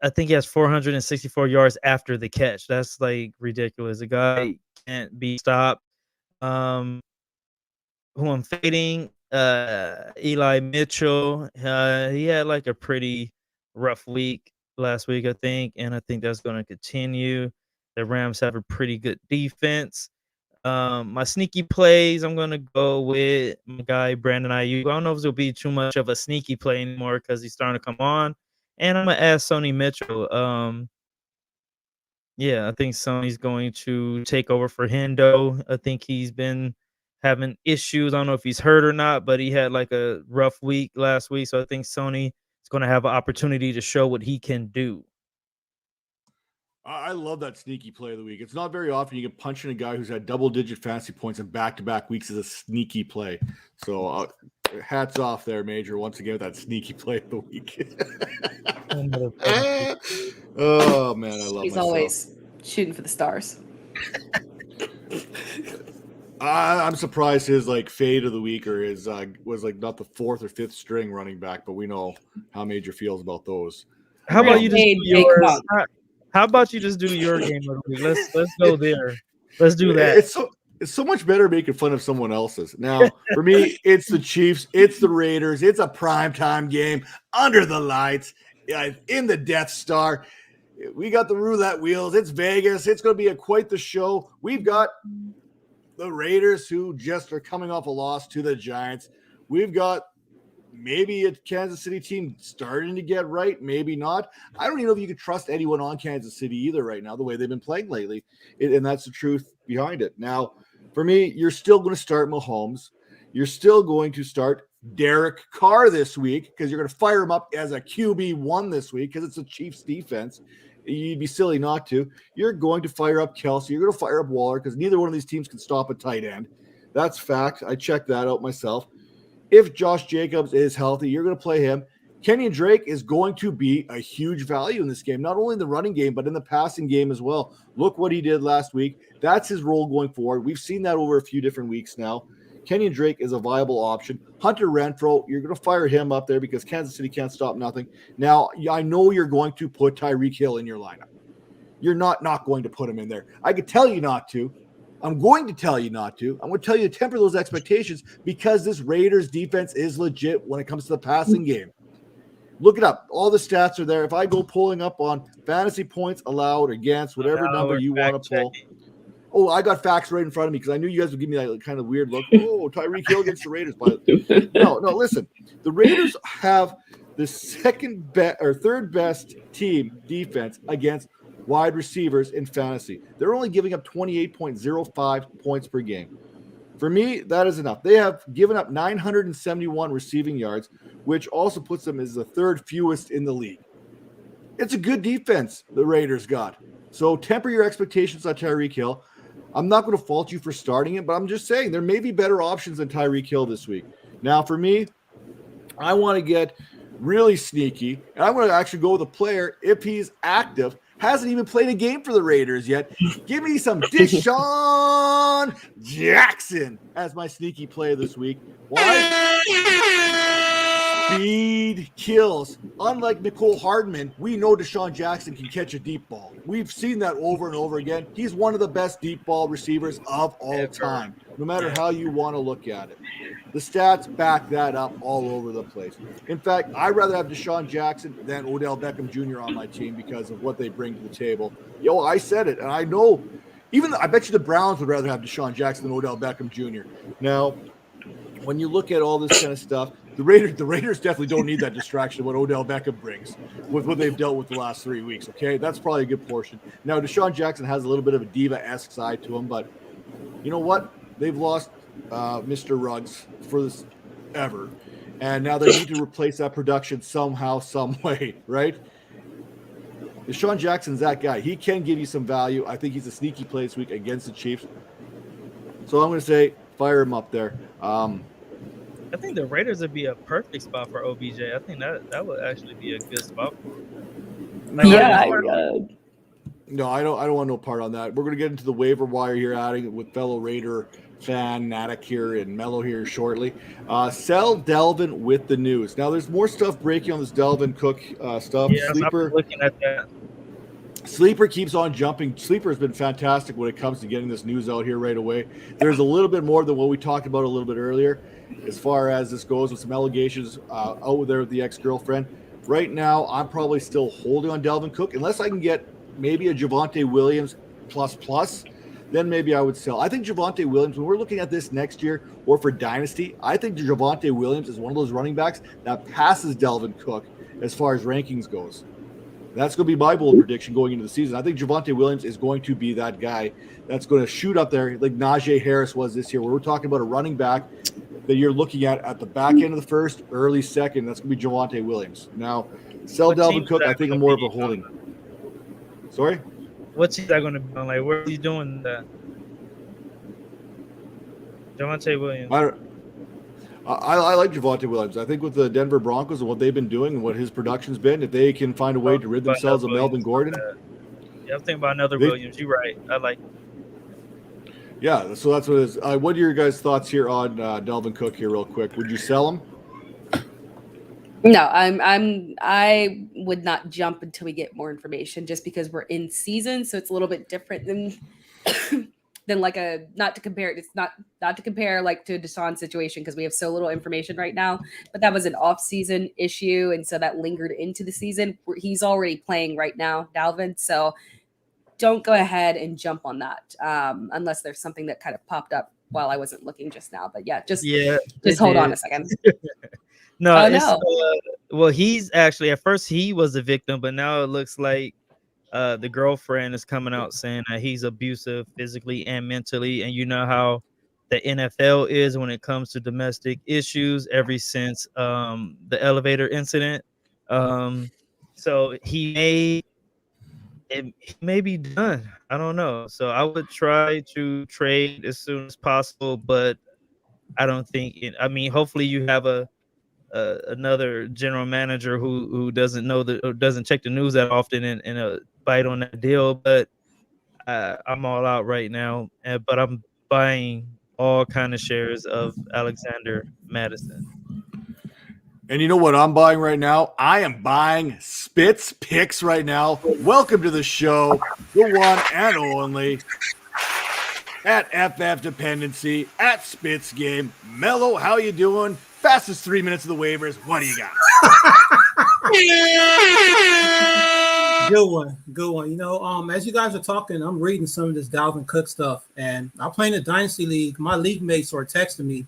Speaker 3: I think he has 464 yards after the catch. That's like ridiculous. The guy can't be stopped. Who I'm fading, Eli Mitchell. He had like a pretty rough week last week, I think, and I think that's going to continue. The Rams have a pretty good defense. My sneaky plays, I'm going to go with my guy Brandon Ayuk. I don't know if it'll be too much of a sneaky play anymore because he's starting to come on. And I'm going to add Sony Mitchell. Yeah, I think Sony's going to take over for Hendo. I think he's been having issues. I don't know if he's hurt or not, but he had like a rough week last week. So I think Sony is going to have an opportunity to show what he can do.
Speaker 1: I love that sneaky play of the week. It's not very often you get punched in a guy who's had double-digit fantasy points in back-to-back weeks as a sneaky play. So hats off there, Major, once again with that sneaky play of the week. Oh, man, I love
Speaker 5: He's
Speaker 1: myself.
Speaker 5: always shooting for the stars.
Speaker 1: I'm surprised his like fade of the week or his was like not the fourth or fifth string running back, but we know how Major feels about those.
Speaker 3: How about you just do
Speaker 5: Big
Speaker 3: yours?
Speaker 5: bump.
Speaker 3: How about you just do your game of the week? Let's go there. Let's do that.
Speaker 1: It's so much better making fun of someone else's. Now, for me, it's the Chiefs, it's the Raiders, it's a primetime game under the lights, in the Death Star. We got the roulette wheels. It's Vegas. It's going to be quite the show. We've got the Raiders, who just are coming off a loss to the Giants. We've got maybe a Kansas City team starting to get right, maybe not. I don't even know if you can trust anyone on Kansas City either right now, the way they've been playing lately. And that's the truth behind it. Now, for me, you're still going to start Mahomes. You're still going to start Derek Carr this week because you're going to fire him up as a QB1 this week because it's a Chiefs defense. You'd be silly not to. You're going to fire up Kelsey. You're going to fire up Waller because neither one of these teams can stop a tight end. That's fact. I checked that out myself. If Josh Jacobs is healthy, you're going to play him. Kenyon Drake is going to be a huge value in this game, not only in the running game, but in the passing game as well. Look what he did last week. That's his role going forward. We've seen that over a few different weeks now. Kenyon Drake is a viable option. Hunter Renfro, you're going to fire him up there because Kansas City can't stop nothing. Now, I know you're going to put Tyreek Hill in your lineup. You're not going to put him in there. I could tell you not to. I'm going to tell you not to. I'm going to tell you to temper those expectations because this Raiders defense is legit when it comes to the passing game. Look it up. All the stats are there. If I go pulling up on fantasy points allowed against, whatever number you want to pull. Oh, I got facts right in front of me because I knew you guys would give me that kind of weird look. Oh, Tyreek Hill against the Raiders. But no, listen. The Raiders have the third best team defense against wide receivers in fantasy. They're only giving up 28.05 points per game. For me, that is enough. They have given up 971 receiving yards, which also puts them as the third fewest in the league. It's a good defense the Raiders got. So temper your expectations on Tyreek Hill. I'm not going to fault you for starting it, but I'm just saying there may be better options than Tyreek Hill this week. Now, for me, I want to get really sneaky, and I'm going to actually go with a player, if he's active, hasn't even played a game for the Raiders yet. Give me some Deshawn Jackson as my sneaky play this week. Why? Speed kills. Unlike Nicole Hardman, we know Deshawn Jackson can catch a deep ball. We've seen that over and over again. He's one of the best deep ball receivers of all time, no matter how you want to look at it. The stats back that up all over the place. In fact, I'd rather have Deshaun Jackson than Odell Beckham Jr. on my team because of what they bring to the table. I said it, and I know. I bet you the Browns would rather have Deshaun Jackson than Odell Beckham Jr. Now, when you look at all this kind of stuff, the Raiders definitely don't need that distraction of what Odell Beckham brings with what they've dealt with the last 3 weeks, okay? That's probably a good portion. Now, Deshaun Jackson has a little bit of a diva-esque side to him, but you know what? They've lost Mr. Ruggs for this ever, and now they need to replace that production somehow, some way, right? Deshaun Jackson's that guy. He can give you some value. I think he's a sneaky play this week against the Chiefs. So I'm going to say fire him up there.
Speaker 3: I think the Raiders would be a perfect spot for OBJ. I think that would actually be a good spot for him.
Speaker 1: No, I don't want no part on that. We're going to get into the waiver wire here, adding it with fellow Raider fan Natick here and Mello here shortly. Sell Delvin with the news. Now, there's more stuff breaking on this Delvin Cook stuff.
Speaker 3: Yeah,
Speaker 1: Sleeper,
Speaker 3: I'm looking at that.
Speaker 1: Sleeper keeps on jumping. Sleeper has been fantastic when it comes to getting this news out here right away. There's a little bit more than what we talked about a little bit earlier as far as this goes with some allegations out there with the ex-girlfriend. Right now, I'm probably still holding on Delvin Cook unless I can get maybe a Javonte Williams plus, then maybe I would sell. I think Javonte Williams, when we're looking at this next year or for Dynasty, I think Javonte Williams is one of those running backs that passes Delvin Cook as far as rankings goes. That's going to be my bold prediction going into the season. I think Javonte Williams is going to be that guy that's going to shoot up there like Najee Harris was this year, where we're talking about a running back that you're looking at the back end of the first, early second. That's going to be Javonte Williams. Now, sell Delvin Cook, I think I'm more of a holding. Sorry?
Speaker 3: What's he going to be on? Like, where is he doing that? Javonte Williams.
Speaker 1: I like Javonte Williams. I think with the Denver Broncos and what they've been doing and what his production's been, if they can find a way to rid themselves of Melvin Gordon.
Speaker 3: Yeah, I'm thinking about another Williams. You're right. I like it.
Speaker 1: Yeah, so that's what it is. What are your guys' thoughts here on Delvin Cook here real quick? Would you sell him?
Speaker 5: No, I would not jump until we get more information, just because we're in season, so it's a little bit different than like not to compare like to Deshaun's situation, because we have so little information right now. But that was an off-season issue, and so that lingered into the season. He's already playing right now, Dalvin. So don't go ahead and jump on that unless there's something that kind of popped up while I wasn't looking just now. But just hold on a second.
Speaker 3: No. Well, he's actually, at first he was the victim, but now it looks like the girlfriend is coming out saying that he's abusive physically and mentally. And you know how the NFL is when it comes to domestic issues ever since the elevator incident. So he may be done. I don't know. So I would try to trade as soon as possible, but I don't think hopefully you have another general manager who doesn't know or doesn't check the news that often and bite on that deal. But I'm all out right now, but I'm buying all kind of shares of Alexander Madison.
Speaker 1: And you know what I'm buying right now? I am buying Spitz Picks right now. Welcome to the show, the one and only at FF Dependency, at Spitz Game. Mello, how you doing? Fastest 3 minutes of the waivers. What do you got?
Speaker 6: Good one. You know, as you guys are talking, I'm reading some of this Dalvin Cook stuff, and I play in a Dynasty League. My league mates are texting me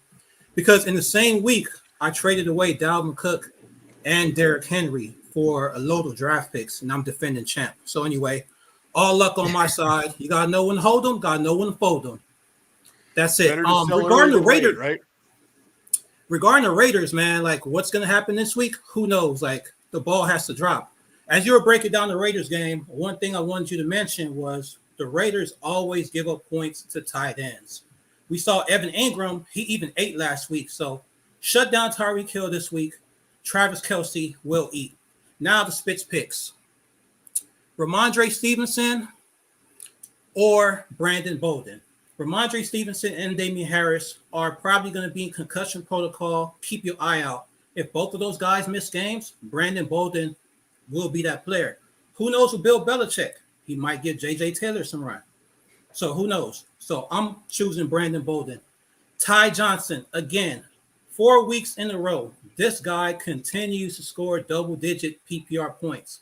Speaker 6: because in the same week, I traded away Dalvin Cook and Derrick Henry for a load of draft picks, and I'm defending champ. So anyway, all luck on my side. You got to know when to hold them, got to know when to fold them. That's it. Regarding the Raiders, right? Regarding the Raiders, man, like what's going to happen this week? Who knows? Like the ball has to drop. As you were breaking down the Raiders game, one thing I wanted you to mention was the Raiders always give up points to tight ends. We saw Evan Ingram, he even ate last week. So shut down Tyreek Hill this week. Travis Kelce will eat. Now the Spitz picks. Ramondre Stevenson or Brandon Bolden. Ramondre Stevenson and Damian Harris are probably going to be in concussion protocol. Keep your eye out. If both of those guys miss games, Brandon Bolden will be that player. Who knows with Bill Belichick? He might give J.J. Taylor some run. So who knows? So I'm choosing Brandon Bolden. Ty Johnson, again, 4 weeks in a row. This guy continues to score double-digit PPR points.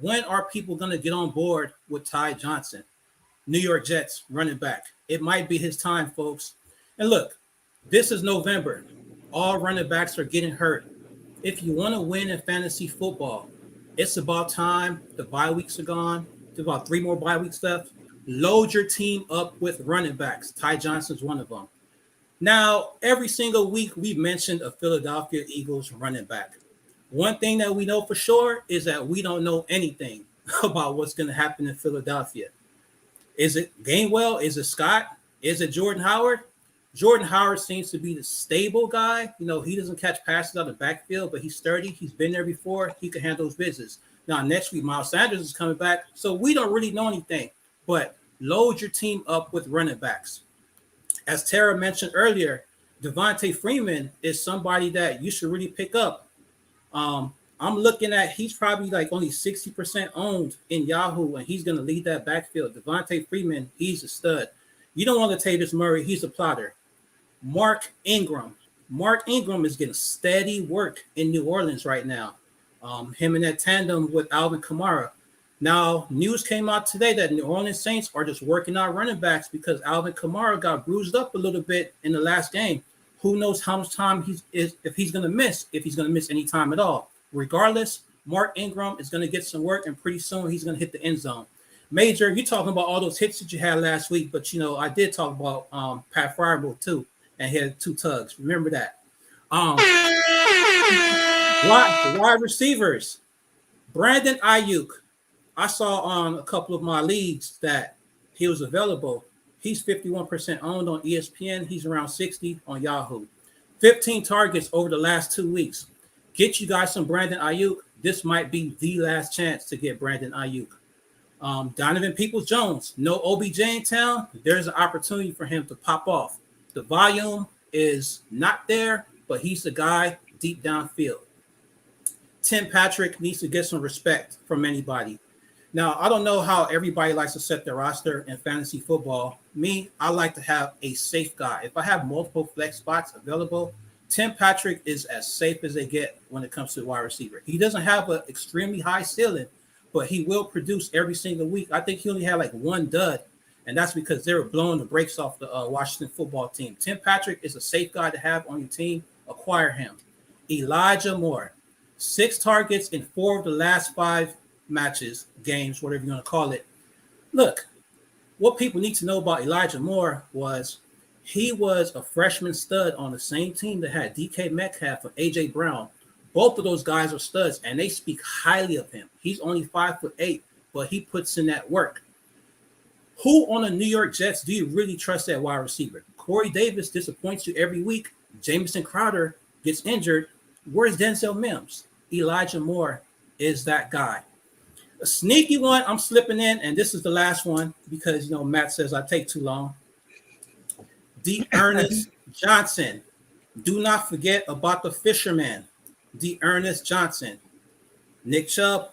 Speaker 6: When are people going to get on board with Ty Johnson? New York Jets running back. It might be his time, folks. And look, this is November. All running backs are getting hurt. If you want to win in fantasy football, it's about time. The bye weeks are gone. There's about 3 more bye weeks left. Load your team up with running backs. Ty Johnson's one of them. Now, every single week we've mentioned a Philadelphia Eagles running back. One thing that we know for sure is that we don't know anything about what's going to happen in Philadelphia. Is it Gainwell? Is it Scott? Is it Jordan Howard? Jordan Howard seems to be the stable guy. You know, he doesn't catch passes out of the backfield, but he's sturdy. He's been there before. He can handle his business. Now, next week, Miles Sanders is coming back, so we don't really know anything. But load your team up with running backs. As Tera mentioned earlier, Devonta Freeman is somebody that you should really pick up. I'm looking at, he's probably like only 60% owned in Yahoo, and he's going to lead that backfield. Devonta Freeman, he's a stud. You don't want Latavius Murray, he's a plotter. Mark Ingram. Mark Ingram is getting steady work in New Orleans right now. Him in that tandem with Alvin Kamara. Now, news came out today that New Orleans Saints are just working out running backs because Alvin Kamara got bruised up a little bit in the last game. Who knows how much time if he's going to miss any time at all. Regardless, Mark Ingram is going to get some work, and pretty soon he's going to hit the end zone. Major, you're talking about all those hits that you had last week, but, you know, I did talk about Pat Frymore, too, and he had 2 tugs. Remember that. Wide receivers. Brandon Ayuk. I saw on a couple of my leagues that he was available. He's 51% owned on ESPN. He's around 60 on Yahoo. 15 targets over the last 2 weeks. Get you guys some Brandon Ayuk. This might be the last chance to get Brandon Ayuk. Donovan Peoples-Jones, no OBJ in town. There's an opportunity for him to pop off. The volume is not there, but he's the guy deep downfield. Tim Patrick needs to get some respect from anybody. Now, I don't know how everybody likes to set their roster in fantasy football. Me, I like to have a safe guy. If I have multiple flex spots available, Tim Patrick is as safe as they get when it comes to the wide receiver. He doesn't have an extremely high ceiling, but he will produce every single week. I think he only had like 1 dud, and that's because they were blowing the brakes off the Washington football team. Tim Patrick is a safe guy to have on your team. Acquire him. Elijah Moore, 6 targets in 4 of the last 5 matches, games, whatever you want to call it. Look, what people need to know about Elijah Moore was he was a freshman stud on the same team that had DK Metcalf and A.J. Brown. Both of those guys are studs, and they speak highly of him. He's only 5'8", but he puts in that work. Who on the New York Jets do you really trust at wide receiver? Corey Davis disappoints you every week. Jamison Crowder gets injured. Where's Denzel Mims? Elijah Moore is that guy. A sneaky one I'm slipping in, and this is the last one because, you know, Matt says I take too long. D'Ernest Johnson. Do not forget about the fisherman, D'Ernest Johnson. Nick Chubb,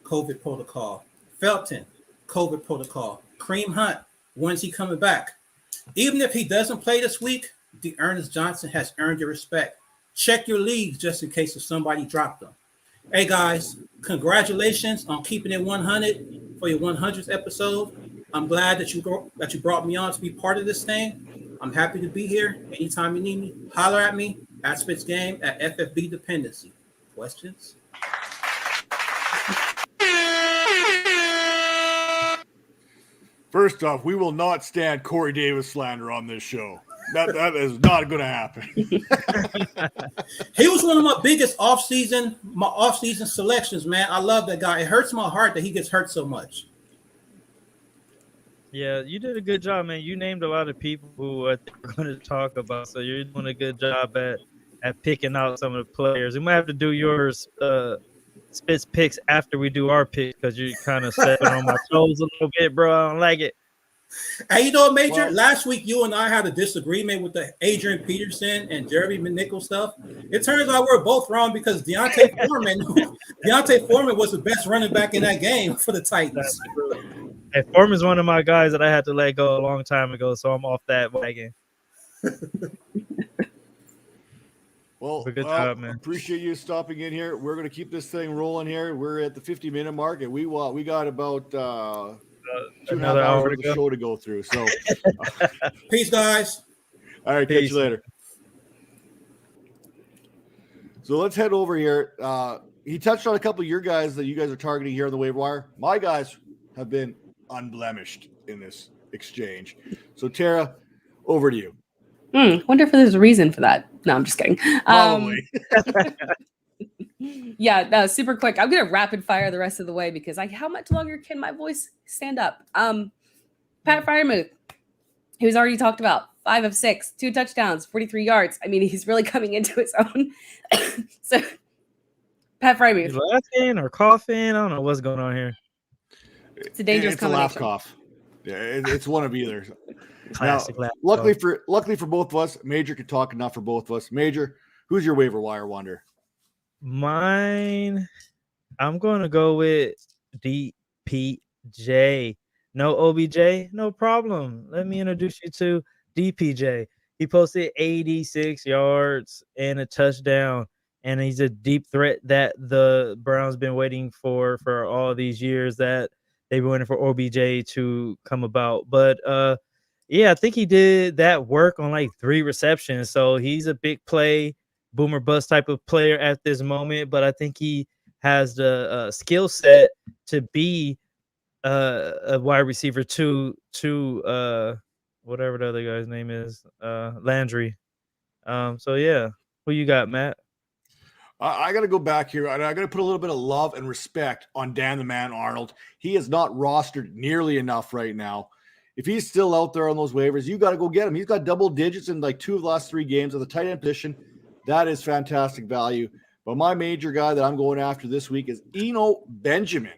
Speaker 6: COVID protocol. Felton, COVID protocol. Kareem Hunt, when's he coming back? Even if he doesn't play this week, D'Ernest Johnson has earned your respect. Check your leagues just in case if somebody dropped them. Hey guys, congratulations on keeping it 100 for your 100th episode. I'm glad that you brought me on to be part of this thing. I'm happy to be here. Anytime you need me, holler at me at SpitzGame at FFB Dependency. Questions?
Speaker 1: First off, we will not stand Corey Davis slander on this show. That is not going to happen.
Speaker 6: He was one of my biggest off-season selections, man. I love that guy. It hurts my heart that he gets hurt so much.
Speaker 3: Yeah, you did a good job, man. You named a lot of people who we're going to talk about, so you're doing a good job at at picking out some of the players. We might have to do yours spits picks after we do our picks because you're kind of stepping on my toes a little bit, bro. I don't like it.
Speaker 6: Hey, you know what, Major?
Speaker 1: Well,
Speaker 6: last week you and I had a disagreement with the Adrian Peterson and Jeremy McNichol stuff. It turns out we're both wrong because Deontay Foreman was the best running back in that game for the Titans.
Speaker 3: Hey, Foreman's one of my guys that I had to let go a long time ago, so I'm off that wagon.
Speaker 1: Well,
Speaker 3: Good job, man.
Speaker 1: Appreciate you stopping in here. We're going to keep this thing rolling here. We're at the 50-minute mark, and we got about 2.5 hours of the show to go through. So,
Speaker 6: Peace, guys.
Speaker 1: All right, catch you later. So let's head over here. He touched on a couple of your guys that you guys are targeting here on the waiver wire. My guys have been unblemished in this exchange. So, Tera, over to you.
Speaker 5: Wonder if there's a reason for that. No, I'm just kidding.
Speaker 1: Probably.
Speaker 5: Yeah, no, super quick. I'm gonna rapid fire the rest of the way because how much longer can my voice stand up? Pat Freiermuth, who's already talked about 5 of 6, 2 touchdowns, 43 yards. I mean, he's really coming into his own. So, Pat Freiermuth.
Speaker 3: You laughing or coughing? I don't know what's going on here.
Speaker 5: It's a dangerous combination.
Speaker 1: It's a laugh cough. Yeah, it's one of either.
Speaker 3: Classic
Speaker 1: now,
Speaker 3: laugh.
Speaker 1: Luckily for both of us, Major could talk enough for both of us. Major, who's your waiver wire wonder?
Speaker 3: Mine, I'm going to go with DPJ. No OBJ, no problem. Let me introduce you to DPJ. He posted 86 yards and a touchdown, and he's a deep threat that the Browns been waiting for all these years that they've been waiting for OBJ to come about. But, yeah, I think he did that work on like 3 receptions, so he's a big play, boomer bust type of player at this moment, but I think he has the skill set to be a wide receiver to whatever the other guy's name is, Landry. So yeah, who you got, Matt?
Speaker 1: I got to go back here, and I got to put a little bit of love and respect on Dan the Man Arnold. He is not rostered nearly enough right now. If he's still out there on those waivers, you got to go get him. He's got double digits in like 2 of the last 3 games of the tight end position. That is fantastic value. But my major guy that I'm going after this week is Eno Benjamin.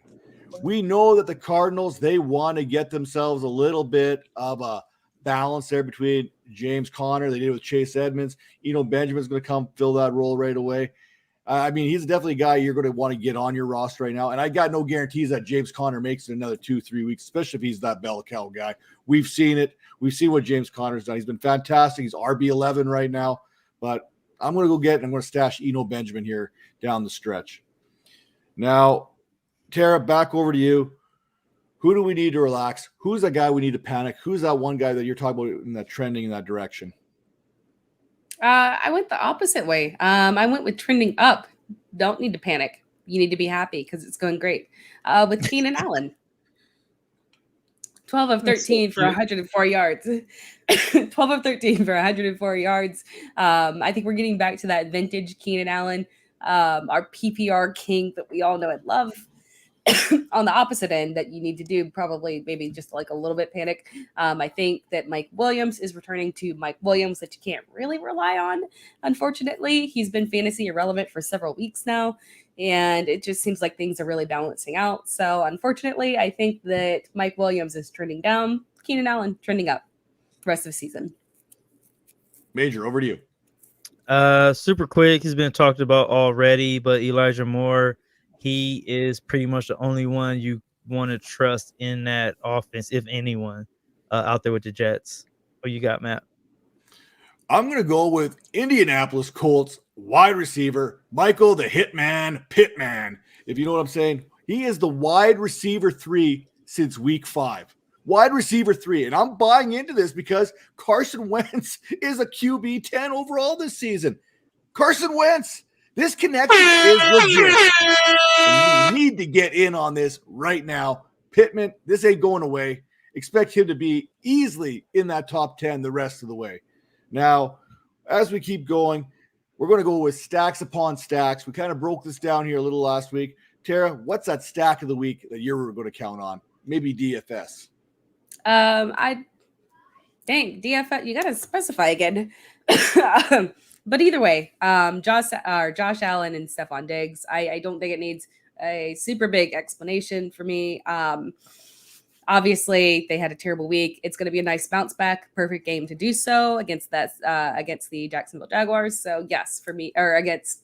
Speaker 1: We know that the Cardinals, they want to get themselves a little bit of a balance there between James Conner. They did it with Chase Edmonds. Eno Benjamin's going to come fill that role right away. I mean, he's definitely a guy you're going to want to get on your roster right now. And I got no guarantees that James Conner makes it another 2-3 weeks, especially if he's that bell cow guy. We've seen it. We've seen what James Conner's done. He's been fantastic. He's RB11 right now. But I'm going to go get and I'm going to stash Eno Benjamin here down the stretch. Now, Tera, back over to you. Who do we need to relax? Who's that guy we need to panic? Who's that one guy that you're talking about in that trending in that direction?
Speaker 5: I went the opposite way. I went with trending up. Don't need to panic. You need to be happy because it's going great. With Keenan Allen. 12 of 13 for 104 yards. 12 of 13 for 104 yards. I think we're getting back to that vintage Keenan Allen, our PPR king that we all know and love. On the opposite end that you need to do, probably maybe just like a little bit panic. I think that Mike Williams is returning to Mike Williams that you can't really rely on. Unfortunately, he's been fantasy irrelevant for several weeks now, and it just seems like things are really balancing out. So unfortunately, I think that Mike Williams is trending down, Keenan Allen trending up the rest of the season.
Speaker 1: Major, over to you.
Speaker 3: Super quick. He's been talked about already, but Elijah Moore, he is pretty much the only one you want to trust in that offense, if anyone, out there with the Jets. What you got, Matt?
Speaker 1: I'm going to go with Indianapolis Colts wide receiver, Michael the Hitman Pittman. If you know what I'm saying, he is the wide receiver 3 since week 5. Wide receiver 3. And I'm buying into this because Carson Wentz is a QB 10 overall this season. Carson Wentz. This connection is legit. And you need to get in on this right now. Pittman, this ain't going away. Expect him to be easily in that top 10 the rest of the way. Now, as we keep going, we're going to go with stacks upon stacks. We kind of broke this down here a little last week. Tera, what's that stack of the week that you're going to count on? Maybe DFS.
Speaker 5: DFS, you got to specify again. But either way, Josh Allen and Stephon Diggs, I don't think it needs a super big explanation for me. Obviously, they had a terrible week. It's going to be a nice bounce back. Perfect game to do so against the Jacksonville Jaguars. So yes, for me, or against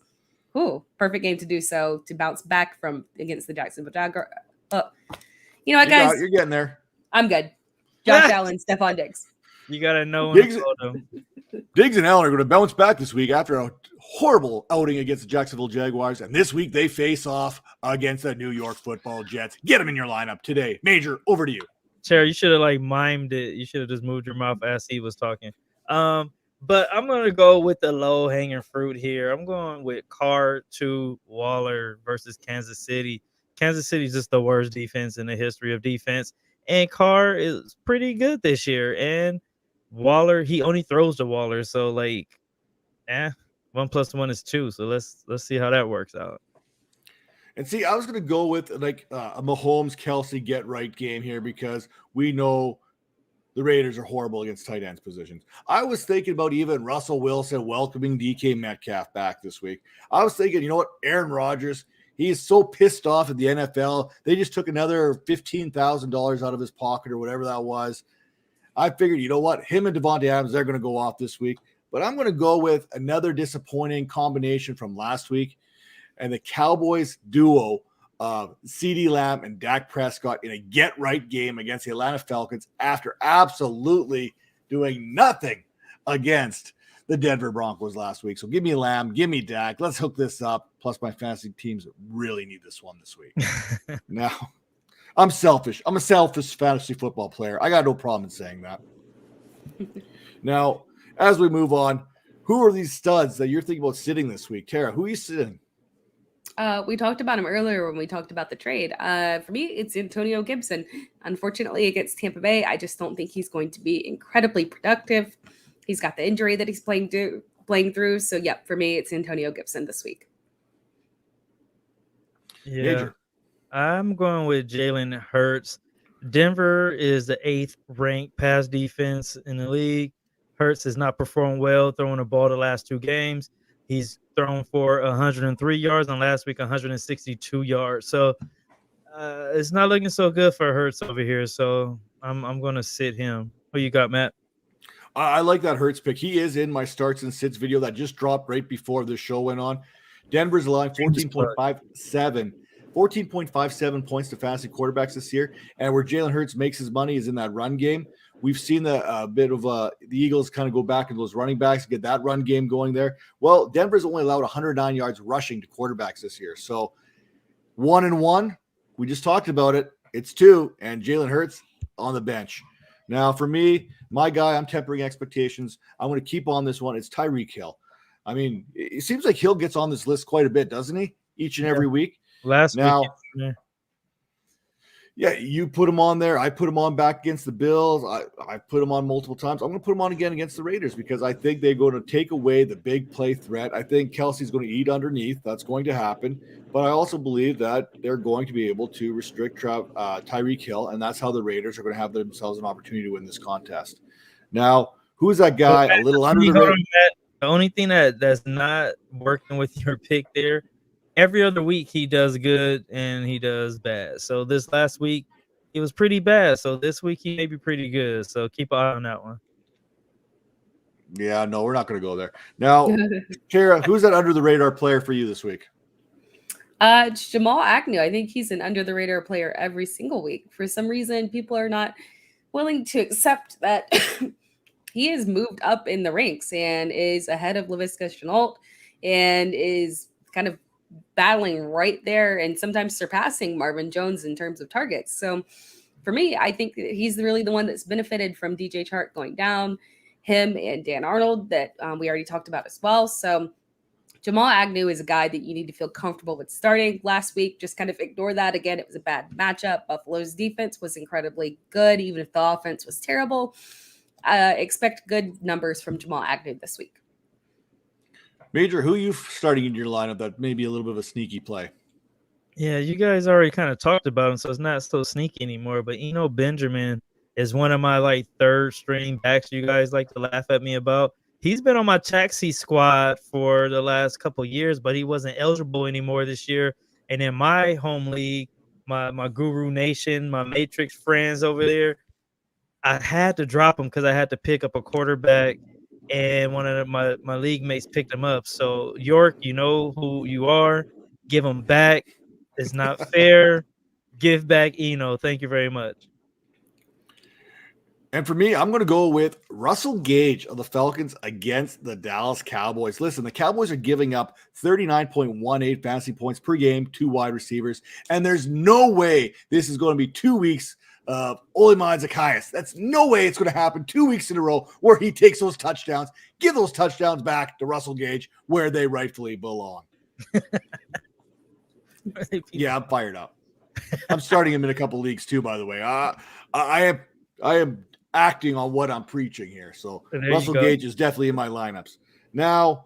Speaker 5: perfect game to do so to bounce back from against the Jacksonville Jaguars. You know what, guys?
Speaker 1: You're getting there.
Speaker 5: I'm good. Josh Allen, Stephon Diggs.
Speaker 3: You gotta know
Speaker 1: Diggs and Allen are going to bounce back this week after a horrible outing against the Jacksonville Jaguars, and this week they face off against the New York Football Jets. Get them in your lineup today. Major, over to you.
Speaker 3: Tera, you should have mimed it. You should have just moved your mouth as he was talking. But I'm gonna go with the low hanging fruit here. I'm going with Carr to Waller versus Kansas City. Kansas City is just the worst defense in the history of defense, and Carr is pretty good this year. And Waller, he only throws to Waller, so 1 + 1 is 2. So let's see how that works out.
Speaker 1: And see, I was going to go with a Mahomes Kelsey get right game here because we know the Raiders are horrible against tight ends positions. I was thinking about even Russell Wilson welcoming DK Metcalf back this week. I was thinking, you know what, Aaron Rodgers, he is so pissed off at the NFL. They just took another $15,000 out of his pocket or whatever that was. I figured, you know what, him and Devontae Adams, they're going to go off this week. But I'm going to go with another disappointing combination from last week and the Cowboys duo of CeeDee Lamb and Dak Prescott in a get-right game against the Atlanta Falcons after absolutely doing nothing against the Denver Broncos last week. So give me Lamb, give me Dak. Let's hook this up. Plus, my fantasy teams really need this one this week. Now, I'm selfish. I'm a selfish fantasy football player. I got no problem in saying that. Now, as we move on, who are these studs that you're thinking about sitting this week? Tera, who are you sitting?
Speaker 5: We talked about him earlier when we talked about the trade. For me, it's Antonio Gibson. Unfortunately, against Tampa Bay, I just don't think he's going to be incredibly productive. He's got the injury that he's playing through. So, yeah, for me, it's Antonio Gibson this week.
Speaker 3: Yeah,
Speaker 1: Major.
Speaker 3: I'm going with Jalen Hurts. Denver is the 8th ranked pass defense in the league. Hurts has not performed well throwing the ball the last 2 games. He's thrown for 103 yards, and last week 162 yards. So it's not looking so good for Hurts over here. So I'm going to sit him. Who you got, Matt?
Speaker 1: I like that Hurts pick. He is in my starts and sits video that just dropped right before the show went on. Denver's allowing 14.57 points to fantasy quarterbacks this year. And where Jalen Hurts makes his money is in that run game. We've seen the bit of the Eagles kind of go back into those running backs, get that run game going there. Well, Denver's only allowed 109 yards rushing to quarterbacks this year. So 1-1, we just talked about it. It's 2, and Jalen Hurts on the bench. Now, for me, my guy, I'm tempering expectations. I'm going to keep on this one. It's Tyreek Hill. I mean, it seems like Hill gets on this list quite a bit, doesn't he? Each and every week.
Speaker 3: Last
Speaker 1: now,
Speaker 3: week.
Speaker 1: Yeah, you put him on there. I put him on back against the Bills. I put him on multiple times. I'm going to put him on again against the Raiders because I think they're going to take away the big play threat. I think Kelsey's going to eat underneath. That's going to happen. But I also believe that they're going to be able to restrict Tyreek Hill, and that's how the Raiders are going to have themselves an opportunity to win this contest. Now, who's that guy a little under the radar?
Speaker 3: The only thing that's not working with your pick there, every other week he does good and he does bad. So this last week he was pretty bad. So this week he may be pretty good. So keep an eye on that one.
Speaker 1: Yeah, no, we're not going to go there. Now, Tera, who's that under the radar player for you this week?
Speaker 5: It's Jamal Agnew. I think he's an under the radar player every single week. For some reason, people are not willing to accept that he has moved up in the ranks and is ahead of Laviska Shenault and is kind of battling right there and sometimes surpassing Marvin Jones in terms of targets. So for me, I think that he's really the one that's benefited from DJ Chark going down, him and Dan Arnold that we already talked about as well. So Jamal Agnew is a guy that you need to feel comfortable with starting. Last week, just kind of ignore that. Again, it was a bad matchup. Buffalo's defense was incredibly good, even if the offense was terrible. Expect good numbers from Jamal Agnew this week.
Speaker 1: Major, who are you starting in your lineup that may be a little bit of a sneaky play?
Speaker 3: Yeah, you guys already kind of talked about him, so it's not so sneaky anymore. But Eno Benjamin is one of my third string backs you guys like to laugh at me about. He's been on my taxi squad for the last couple of years, but he wasn't eligible anymore this year. And in my home league, my Guru Nation, my Matrix friends over there, I had to drop him because I had to pick up a quarterback, and one of my league mates picked him up. So, York, you know who you are. Give him back. It's not fair. Give back Eno. Thank you very much.
Speaker 1: And for me, I'm going to go with Russell Gage of the Falcons against the Dallas Cowboys. Listen, the Cowboys are giving up 39.18 fantasy points per game to wide receivers, and there's no way this is going to be 2 weeks of Olimide Zacchaeus. That's no way it's going to happen 2 weeks in a row where he takes those touchdowns. Give those touchdowns back to Russell Gage where they rightfully belong. Yeah, I'm fired up. I'm starting him in a couple leagues too, by the way. I am acting on what I'm preaching here. So Russell Gage is definitely in my lineups. Now,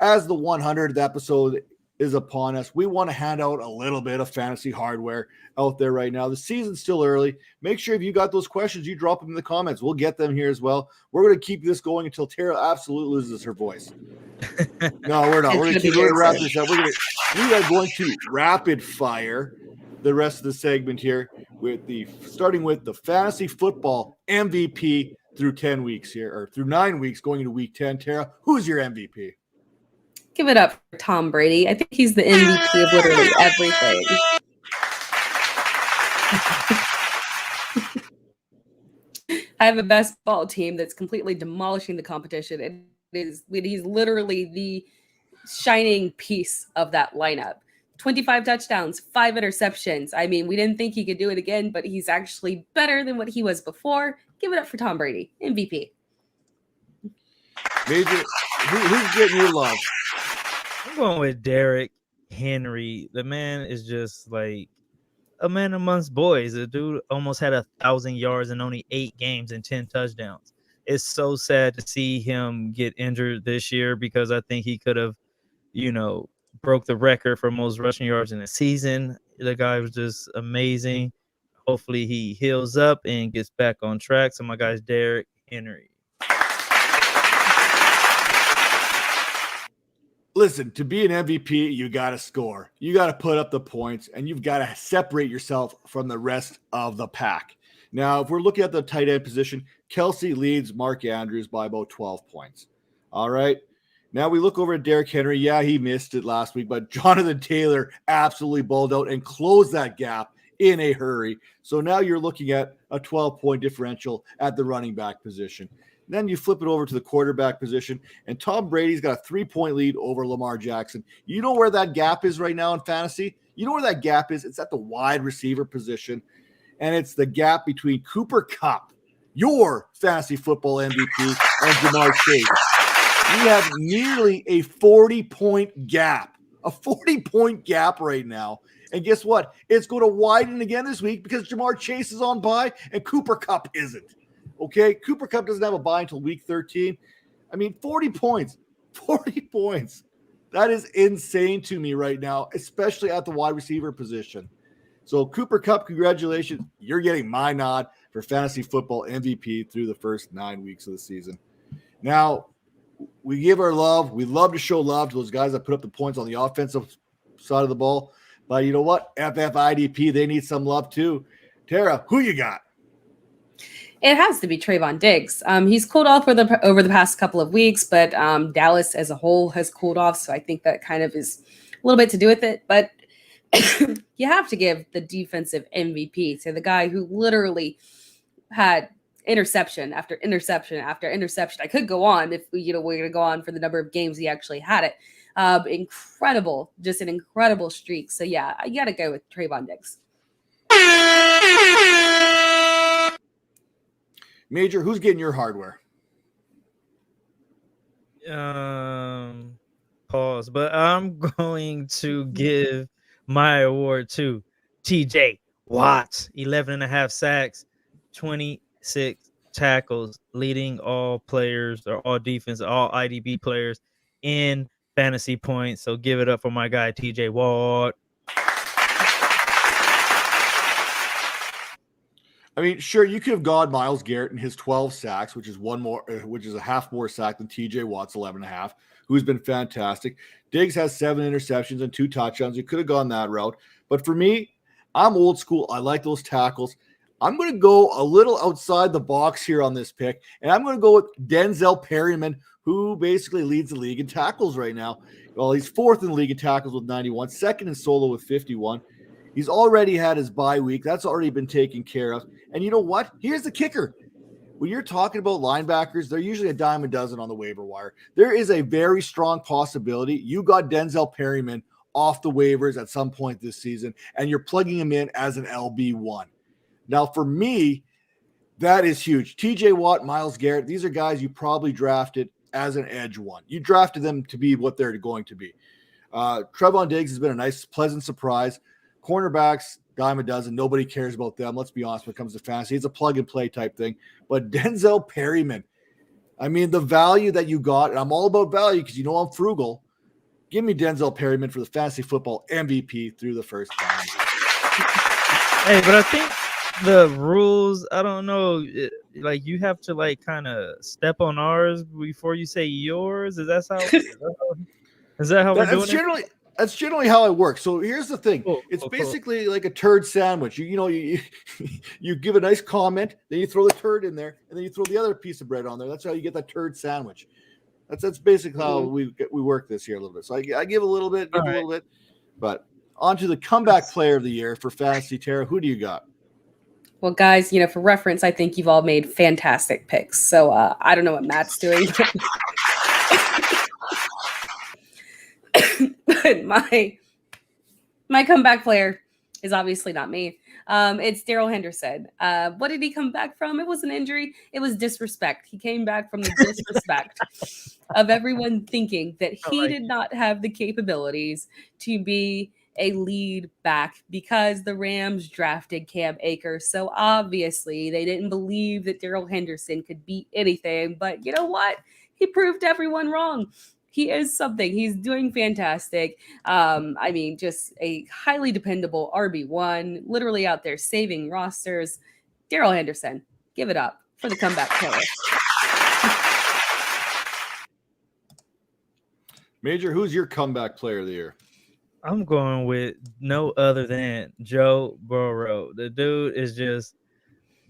Speaker 1: as the 100th episode is upon us, we want to hand out a little bit of fantasy hardware out there right now. The season's still early. Make sure if you got those questions, you drop them in the comments. We'll get them here as well. We're going to keep this going until Tera absolutely loses her voice. No, we're not. We're going to wrap this up. We are going to rapid fire the rest of the segment here with starting with the fantasy football MVP through 10 weeks here, or through 9 weeks going into week 10. Tera, who's your MVP?
Speaker 5: Give it up for Tom Brady. I think he's the MVP of literally everything. I have a best ball team that's completely demolishing the competition. He's literally the shining piece of that lineup. 25 touchdowns, 5 interceptions. I mean, we didn't think he could do it again, but he's actually better than what he was before. Give it up for Tom Brady, MVP.
Speaker 1: Major, who's getting your love?
Speaker 3: I'm going with Derrick Henry. The man is just like a man amongst boys. The dude almost had 1,000 yards in only 8 games and 10 touchdowns. It's so sad to see him get injured this year because I think he could have, broke the record for most rushing yards in a season. The guy was just amazing. Hopefully he heals up and gets back on track. So my guy's Derrick Henry.
Speaker 1: Listen, to be an MVP, you got to score. You got to put up the points, and you've got to separate yourself from the rest of the pack. Now, if we're looking at the tight end position, Kelsey leads Mark Andrews by about 12 points. All right. Now we look over at Derrick Henry. Yeah, he missed it last week, but Jonathan Taylor absolutely balled out and closed that gap in a hurry. So now you're looking at a 12-point differential at the running back position. Then you flip it over to the quarterback position, and Tom Brady's got a 3-point lead over Lamar Jackson. You know where that gap is right now in fantasy? You know where that gap is? It's at the wide receiver position, and it's the gap between Cooper Kupp, your fantasy football MVP, and Jamar Chase. We have nearly a 40-point gap, right now. And guess what? It's going to widen again this week because Jamar Chase is on bye and Cooper Kupp isn't. Okay, Cooper Kupp doesn't have a bye until week 13. I mean, 40 points. That is insane to me right now, especially at the wide receiver position. So Cooper Kupp, congratulations. You're getting my nod for fantasy football MVP through the first 9 weeks of the season. Now, we give our love. We love to show love to those guys that put up the points on the offensive side of the ball. But you know what? FFIDP, they need some love too. Tera, who you got?
Speaker 5: It has to be Trayvon Diggs. He's cooled off over the past couple of weeks, but Dallas as a whole has cooled off. So I think that kind of is a little bit to do with it. But you have to give the defensive MVP to the guy who literally had interception after interception after interception. I could go on if we're going to go on for the number of games he actually had it. Incredible, just an incredible streak. So yeah, you got to go with Trayvon Diggs.
Speaker 1: Major, who's getting your hardware?
Speaker 3: Pause, but I'm going to give my award to TJ Watt. 11.5 sacks, 26 tackles, leading all players or all defense, all IDB players in fantasy points. So give it up for my guy, TJ Watt.
Speaker 1: I mean, sure, you could have gone Myles Garrett in his 12 sacks, which is a half more sack than TJ Watt's 11.5, who's been fantastic. Diggs has 7 interceptions and 2 touchdowns. You could have gone that route. But for me, I'm old school. I like those tackles. I'm going to go a little outside the box here on this pick, and I'm going to go with Denzel Perryman, who basically leads the league in tackles right now. Well, he's 4th in the league in tackles with 91, 2nd in solo with 51. He's already had his bye week. That's already been taken care of. And you know what? Here's the kicker. When you're talking about linebackers, they're usually a dime a dozen on the waiver wire. There is a very strong possibility you got Denzel Perryman off the waivers at some point this season, and you're plugging him in as an LB1. Now, for me, that is huge. TJ Watt, Myles Garrett, these are guys you probably drafted as an edge one. You drafted them to be what they're going to be. Trayvon Diggs has been a nice, pleasant surprise. Cornerbacks, dime a dozen. Nobody cares about them. Let's be honest when it comes to fantasy. It's a plug-and-play type thing. But Denzel Perryman, I mean, the value that you got, and I'm all about value because you know I'm frugal. Give me Denzel Perryman for the fantasy football MVP through the first time.
Speaker 3: Hey, but I think the rules, I don't know, like you have to like kind of step on ours before you say yours. Is that how we're doing it?
Speaker 1: That's generally how it works. So here's the thing. It's
Speaker 3: cool.
Speaker 1: basically like a turd sandwich. You give a nice comment, then you throw the turd in there, and then you throw the other piece of bread on there. That's how you get that turd sandwich. That's basically how we work this here a little bit. So I give a little bit, a little bit. But on to the comeback player of the year for fantasy. Tera, who do you got?
Speaker 5: Well, guys, for reference, I think you've all made fantastic picks. So I don't know what Matt's doing. But my comeback player is obviously not me. It's Daryl Henderson. What did he come back from? It was an injury. It was disrespect. He came back from the disrespect of everyone thinking that he did not have the capabilities to be a lead back because the Rams drafted Cam Akers. So obviously they didn't believe that Daryl Henderson could beat anything. But you know what? He proved everyone wrong. He is something. He's doing fantastic. I mean, just a highly dependable RB1, literally out there saving rosters. Daryl Henderson, give it up for the comeback player.
Speaker 1: Major, who's your comeback player of the year?
Speaker 3: I'm going with no other than Joe Burrow. The dude is just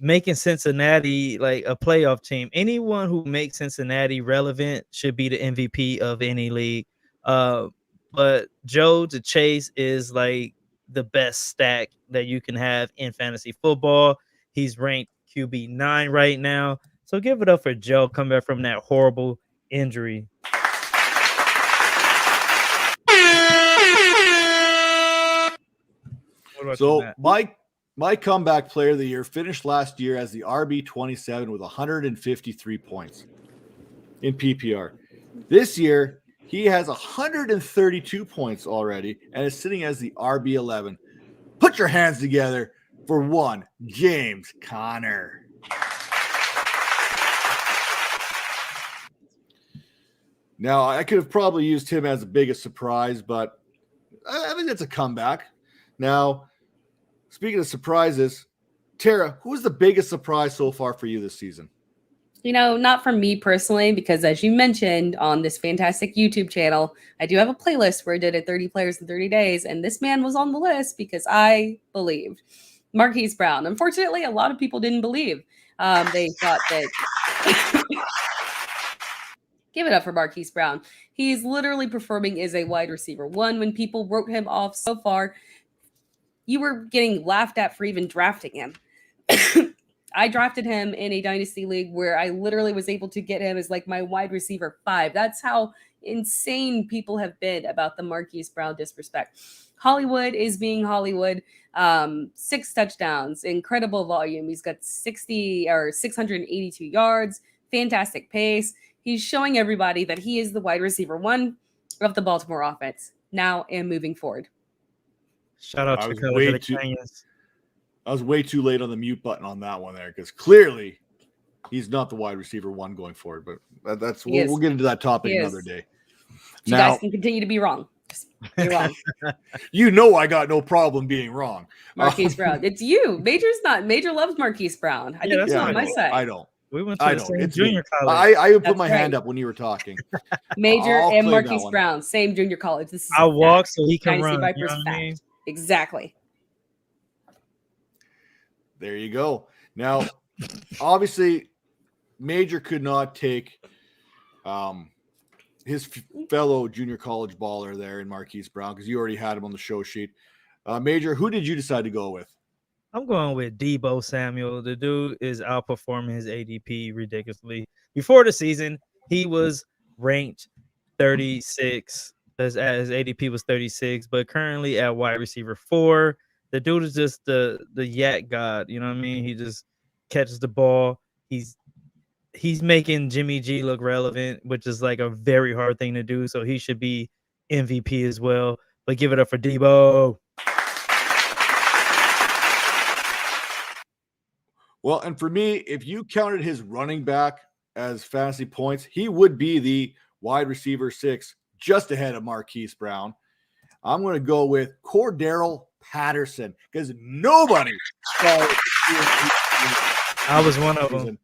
Speaker 3: making Cincinnati like a playoff team. Anyone who makes Cincinnati relevant should be the MVP of any league. But Joe to Chase is like the best stack that you can have in fantasy football. He's ranked QB 9 right now. So give it up for Joe coming back from that horrible injury.
Speaker 1: So my comeback player of the year finished last year as the RB27 with 153 points in PPR. This year, he has 132 points already and is sitting as the RB11. Put your hands together for one James Conner. Now, I could have probably used him as the biggest surprise, but I think that's a comeback. Now, speaking of surprises, Tera, who was the biggest surprise so far for you this season?
Speaker 5: Not for me personally, because as you mentioned on this fantastic YouTube channel, I do have a playlist where I did it 30 players in 30 days, and this man was on the list because I believed. Marquis Brown. Unfortunately, a lot of people didn't believe. They thought that... Give it up for Marquis Brown. He's literally performing as a wide receiver one. When people wrote him off so far, you were getting laughed at for even drafting him. I drafted him in a dynasty league where I literally was able to get him as like my wide receiver 5. That's how insane people have been about the Marquis Brown disrespect. Hollywood is being Hollywood. 6 touchdowns, incredible volume. He's got 682 yards, fantastic pace. He's showing everybody that he is the wide receiver 1 of the Baltimore offense now and moving forward.
Speaker 3: Shout out to the Canyons.
Speaker 1: I was way too late on the mute button on that one there because clearly he's not the wide receiver 1 going forward. But we'll get into that topic another day.
Speaker 5: You guys can continue to be wrong. You're wrong.
Speaker 1: You know I got no problem being wrong.
Speaker 5: Marquis Brown. It's you. Major loves Marquis Brown. I think
Speaker 3: that's
Speaker 5: he's
Speaker 1: Yeah,
Speaker 5: on my side.
Speaker 1: I don't.
Speaker 3: We went to the same
Speaker 1: It's
Speaker 3: junior
Speaker 1: me.
Speaker 3: college.
Speaker 1: I would put
Speaker 5: That's
Speaker 1: my
Speaker 5: right.
Speaker 1: hand up when you were talking.
Speaker 5: Major
Speaker 1: I'll
Speaker 5: and
Speaker 1: claim that
Speaker 5: Marquis
Speaker 1: one.
Speaker 5: Brown, same junior college. This is
Speaker 3: I
Speaker 5: a
Speaker 3: walk
Speaker 5: fact.
Speaker 3: so he can
Speaker 5: Dynasty
Speaker 3: run.
Speaker 5: Vipers
Speaker 3: You know what I
Speaker 5: fact.
Speaker 3: mean?
Speaker 5: Exactly.
Speaker 1: There you go. Now, obviously, Major could not take his fellow junior college baller there in Marquis Brown because you already had him on the show sheet. Major, who did you decide to go with?
Speaker 3: I'm going with Deebo Samuel. The dude is outperforming his ADP ridiculously. Before the season, he was ranked 36. His ADP was 36, but currently at wide receiver 4. The dude is just the yak god. You know what I mean? He just catches the ball. He's making Jimmy G look relevant, which is like a very hard thing to do. So he should be MVP as well. But give it up for Deebo.
Speaker 1: Well, and for me, if you counted his running back as fantasy points, he would be the wide receiver 6, just ahead of Marquis Brown. I'm going to go with Cordarrelle Patterson because nobody saw
Speaker 3: I was one of them.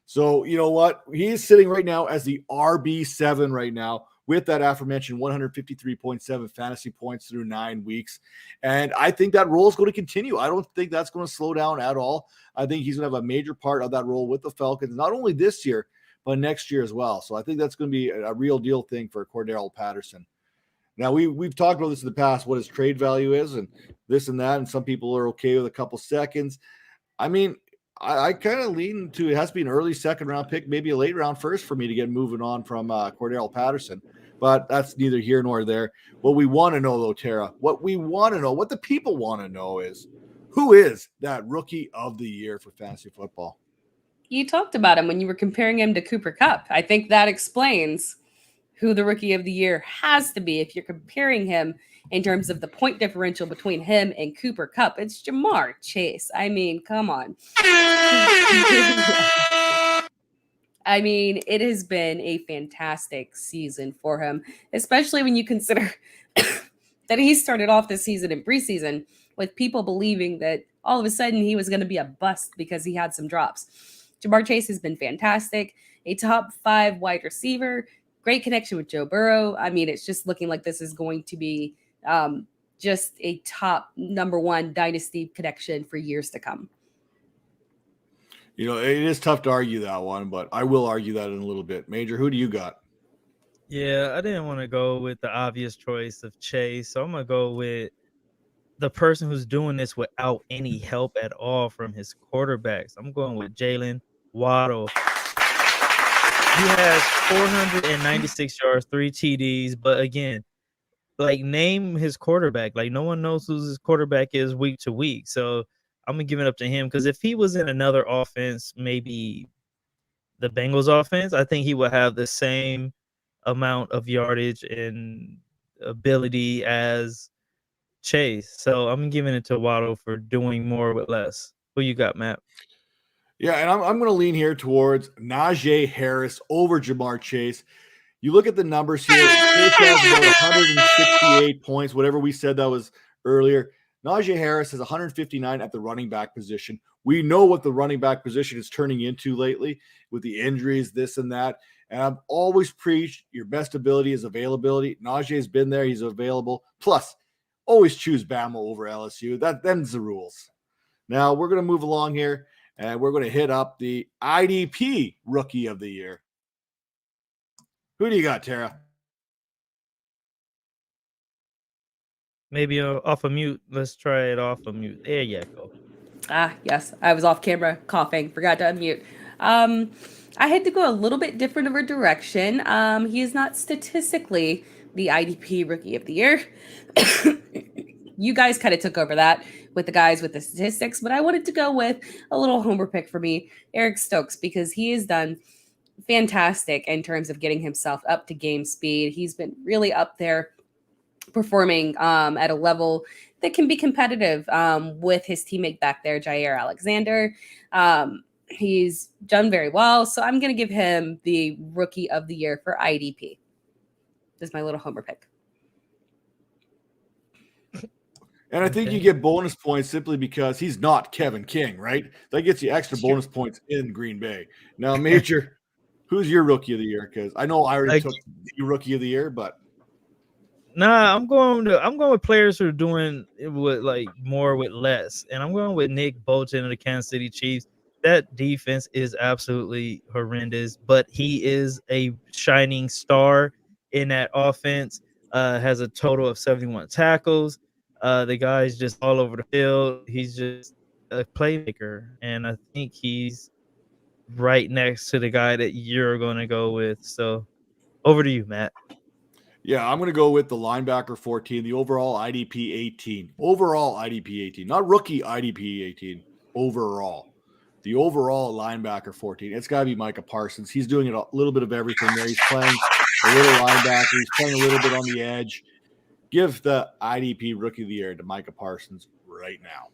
Speaker 1: So you know what? He's sitting right now as the RB7 right now with that aforementioned 153.7 fantasy points through 9 weeks. And I think that role is going to continue. I don't think that's going to slow down at all. I think he's going to have a major part of that role with the Falcons, not only this year, but next year as well. So I think that's going to be a real deal thing for Cordarrelle Patterson. Now, we've talked about this in the past, what his trade value is and this and that, and some people are okay with a couple seconds. I mean, I kind of lean to it has to be an early second-round pick, maybe a late round first for me to get moving on from Cordarrelle Patterson. But that's neither here nor there. What we want to know, though, Tera, what the people want to know is who is that rookie of the year for fantasy football?
Speaker 5: You talked about him when you were comparing him to Cooper Kupp. I think that explains who the rookie of the year has to be if you're comparing him in terms of the point differential between him and Cooper Kupp. It's Ja'Marr Chase. I mean, come on. I mean, it has been a fantastic season for him, especially when you consider that he started off this season in preseason with people believing that all of a sudden he was going to be a bust because he had some drops. Ja'Marr Chase has been fantastic, a top 5 wide receiver, great connection with Joe Burrow. I mean, it's just looking like this is going to be just a top number 1 dynasty connection for years to come.
Speaker 1: You know, it is tough to argue that one, but I will argue that in a little bit. Major, who do you got?
Speaker 3: Yeah, I didn't want to go with the obvious choice of Chase, so I'm going to go with the person who's doing this without any help at all from his quarterbacks. I'm going with Jalen Waddle. He has 496 yards, 3 TDs, but again, like, name his quarterback. Like, no one knows who his quarterback is week to week, so I'm going to give it up to him because if he was in another offense, maybe the Bengals offense, I think he would have the same amount of yardage and ability as Chase. So I'm giving it to Waddle for doing more with less. Who you got, Matt?
Speaker 1: Yeah, and I'm going to lean here towards Najee Harris over Ja'Marr Chase. You look at the numbers here. Chase has about 168 points, whatever we said that was earlier. Najee Harris has 159 at the running back position. We know what the running back position is turning into lately with the injuries, this and that. And I've always preached your best ability is availability. Najee's been there. He's available. Plus, always choose Bama over LSU. Them's the rules. Now, we're going to move along here, and we're going to hit up the IDP Rookie of the Year. Who do you got, Tera?
Speaker 3: Maybe off of mute. Let's try it off of mute. There you go.
Speaker 5: Yes, I was off camera coughing. Forgot to unmute. I had to go a little bit different of a direction. He is not statistically the IDP Rookie of the Year. You guys kind of took over that with the guys with the statistics, but I wanted to go with a little homer pick for me, Eric Stokes, because he has done fantastic in terms of getting himself up to game speed. He's been really up there performing at a level that can be competitive with his teammate back there, Jair Alexander. He's done very well. So I'm going to give him the Rookie of the Year for IDP. This is my little homer pick.
Speaker 1: And I think you get bonus points simply because he's not Kevin King, right? That gets you extra bonus points in Green Bay. Now, Major, who's your rookie of the year? Because I know I already took the rookie of the year, but
Speaker 3: I'm going with players who are doing it with like more with less, and I'm going with Nick Bolton of the Kansas City Chiefs. That defense is absolutely horrendous, but he is a shining star in that offense. Has a total of 71 tackles. The guy's just all over the field. He's just a playmaker, and I think he's right next to the guy that you're going to go with. So over to you, Matt.
Speaker 1: yeah, I'm going to go with the linebacker 14, the overall IDP 18. Overall IDP 18, not rookie IDP 18, overall. The overall linebacker 14. It's got to be Micah Parsons. He's doing a little bit of everything there. He's playing a little linebacker. He's playing a little bit on the edge. Give the IDP Rookie of the Year to Micah Parsons right now.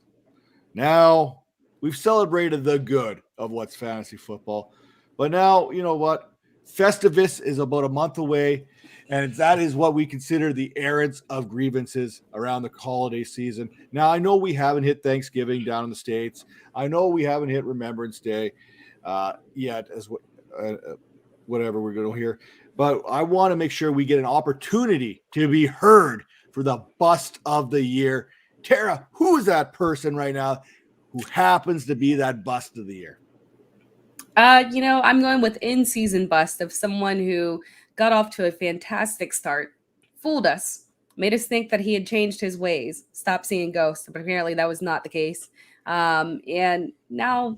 Speaker 1: Now, we've celebrated the good of what's fantasy football. But now, you know what? Festivus is about a month away, and that is what we consider the errands of grievances around the holiday season. Now, I know we haven't hit Thanksgiving down in the States. I know we haven't hit Remembrance Day yet, as whatever we're going to hear. But I want to make sure we get an opportunity to be heard for the bust of the year. Tara, who is that person right now who happens to be that bust of the year?
Speaker 5: I'm going with in-season bust of someone who got off to a fantastic start, fooled us, made us think that he had changed his ways, stopped seeing ghosts, but apparently that was not the case. And now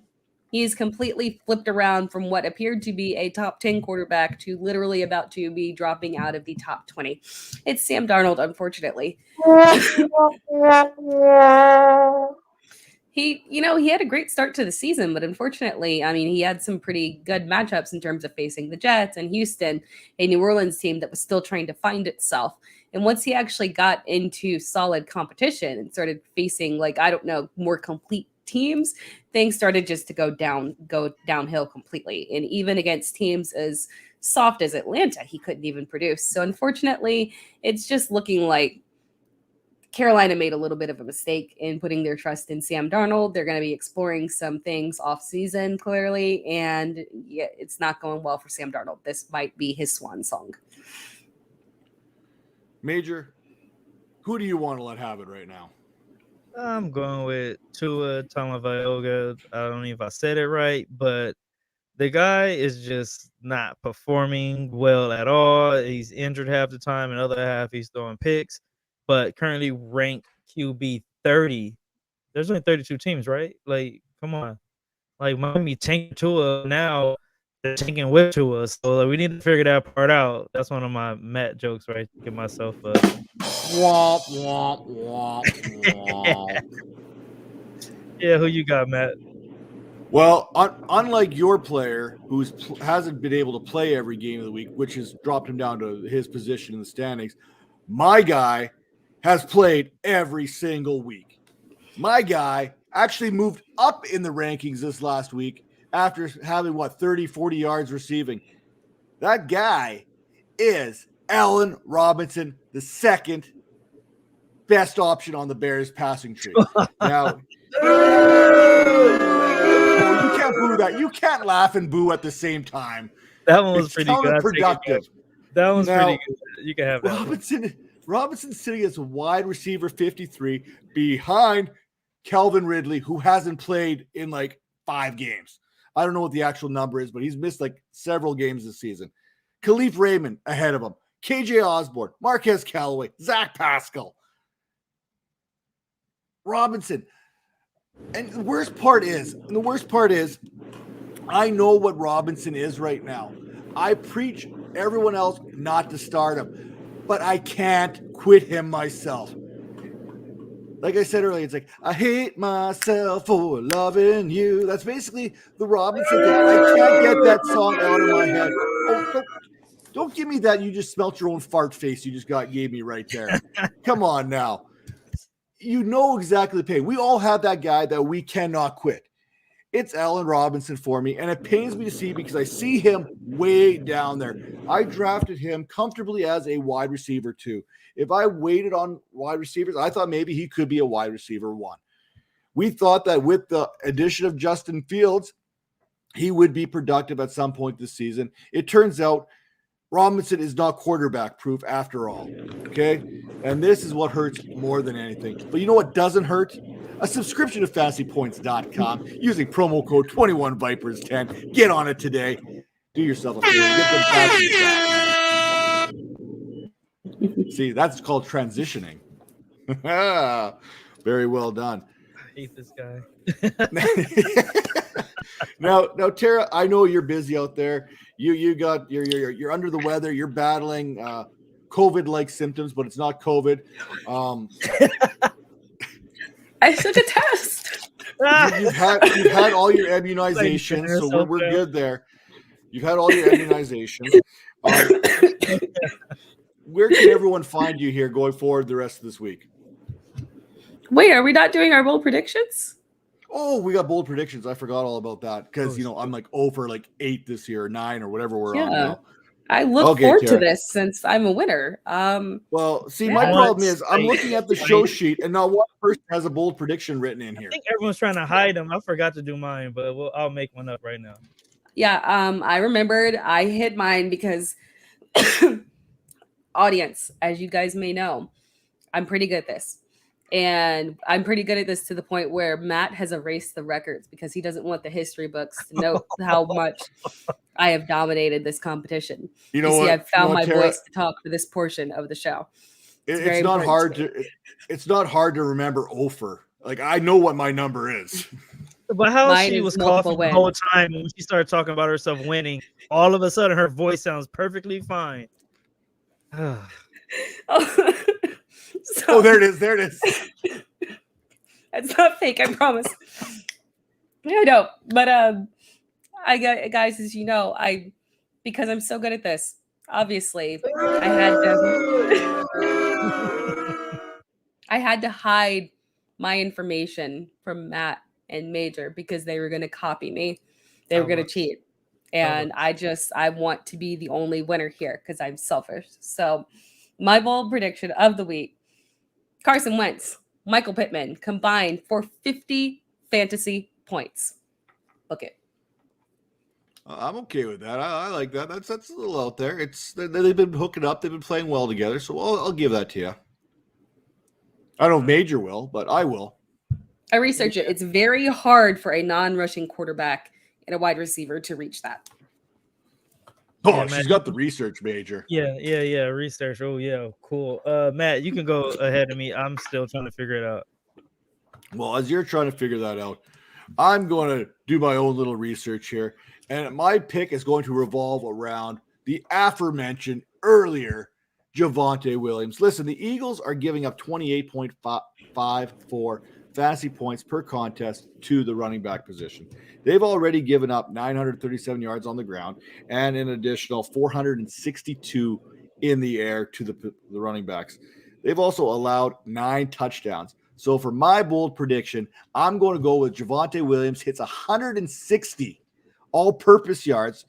Speaker 5: he's completely flipped around from what appeared to be a top 10 quarterback to literally about to be dropping out of the top 20. It's Sam Darnold, unfortunately. He had a great start to the season, but unfortunately, I mean, he had some pretty good matchups in terms of facing the Jets and Houston, a New Orleans team that was still trying to find itself. And once he actually got into solid competition and started facing, more complete teams, things started just to go downhill completely. And even against teams as soft as Atlanta, he couldn't even produce. So unfortunately, it's just looking like Carolina made a little bit of a mistake in putting their trust in Sam Darnold. They're going to be exploring some things off season, clearly, and yeah, it's not going well for Sam Darnold. This might be his swan song.
Speaker 1: Major, who do you want to let have it right now?
Speaker 3: I'm going with Tua Tagovailoa. I don't know if I said it right, but the guy is just not performing well at all. He's injured half the time, and the other half he's throwing picks. But currently ranked QB 30. There's only 32 teams, right? Like, come on. Like, Miami tanked Tua. Now they're tanking with Tua. So we need to figure that part out. That's one of my Matt jokes, right? Get myself up.
Speaker 1: Womp, womp, womp, womp.
Speaker 3: Yeah, who you got, Matt?
Speaker 1: Well, unlike your player who hasn't been able to play every game of the week, which has dropped him down to his position in the standings, my guy has played every single week. My guy actually moved up in the rankings this last week after having, 30, 40 yards receiving. That guy is Allen Robinson, the second best option on the Bears passing tree. Now, you can't boo that. You can't laugh and boo at the same time.
Speaker 3: That one was pretty good.
Speaker 1: Productive.
Speaker 3: That one's pretty good. You can have that.
Speaker 1: Robinson sitting as a wide receiver 53 behind Calvin Ridley, who hasn't played in 5 games. I don't know what the actual number is, but he's missed several games this season. Khalif Raymond ahead of him. KJ Osborne, Marquez Callaway, Zach Pascal. Robinson. And the worst part is, I know what Robinson is right now. I preach everyone else not to start him, but I can't quit him myself. Like I said earlier, it's like, I hate myself for loving you. That's basically the Robinson thing. I can't get that song out of my head. Oh, don't give me that. You just smelt your own fart face you just gave me right there. Come on now. You know exactly the pain. We all have that guy that we cannot quit. it's Allen Robinson for me, and it pains me to see because I see him way down there. I drafted him comfortably as a wide receiver too. If I waited on wide receivers, I thought maybe he could be a wide receiver 1. We thought that with the addition of Justin Fields, he would be productive at some point this season. It turns out Robinson is not quarterback proof after all. Okay. And this is what hurts more than anything. But you know what doesn't hurt? A subscription to fantasypoints.com using promo code 21Vipers10. Get on it today. Do yourself a favor. Get them back in stock. See, that's called transitioning. Very well done.
Speaker 3: I hate this guy.
Speaker 1: Now, Tera, I know you're busy out there. You're under the weather. You're battling COVID-like symptoms, but it's not COVID.
Speaker 5: I took a test.
Speaker 1: You've had all your immunizations, so we're good there. You've had all your immunizations. Where can everyone find you here going forward the rest of this week?
Speaker 5: Wait, are we not doing our bold predictions?
Speaker 1: Oh, we got bold predictions. I forgot all about that because I'm like 0 for like 8 this year, or 9 or whatever we're on now.
Speaker 5: I look forward to this since I'm a winner.
Speaker 1: Well, see, my problem is I'm looking at the show sheet and not one person has a bold prediction written in here.
Speaker 3: I think everyone's trying to hide them. I forgot to do mine, but I'll make one up right now.
Speaker 5: Yeah, I remembered. I hid mine because audience, as you guys may know, I'm pretty good at this. And I'm pretty good at this to the point where Matt has erased the records because he doesn't want the history books to know how much I have dominated this competition.
Speaker 1: You know what?
Speaker 5: I've found my
Speaker 1: Tera,
Speaker 5: voice to talk for this portion of the show.
Speaker 1: It's not hard to remember Ofer. Like, I know what my number is.
Speaker 3: But how
Speaker 5: Mine
Speaker 3: she was
Speaker 5: is
Speaker 3: coughing
Speaker 5: multiple
Speaker 3: the whole time when she started talking about herself winning, all of a sudden her voice sounds perfectly fine.
Speaker 1: Oh, there it is. There it is.
Speaker 5: It's not fake, I promise. Yeah, no, but I got guys, as you know, because I'm so good at this. Obviously, I had to hide my information from Matt and Major because they were going to copy me. They were going to cheat, and I want to be the only winner here because I'm selfish. So, my bold prediction of the week: Carson Wentz, Michael Pittman combined for 50 fantasy points. Book it.
Speaker 1: I'm okay with that. I like that. That's a little out there. They've been hooking up. They've been playing well together. So I'll give that to you. I don't know if Major will, but I will.
Speaker 5: I researched it. It's very hard for a non-rushing quarterback and a wide receiver to reach that.
Speaker 1: Oh,
Speaker 3: Yeah,
Speaker 1: she's
Speaker 3: Matt,
Speaker 1: got the research, Major.
Speaker 3: Yeah. Research. Oh, yeah. Cool. Matt, you can go ahead of me. I'm still trying to figure it out.
Speaker 1: Well, as you're trying to figure that out, I'm going to do my own little research here. And my pick is going to revolve around the aforementioned earlier Javonte Williams. Listen, the Eagles are giving up 28.54 fantasy points per contest to the running back position. They've already given up 937 yards on the ground and an additional 462 in the air to the running backs. They've also allowed 9 touchdowns. So for my bold prediction, I'm going to go with Javonte Williams hits 160 all-purpose yards,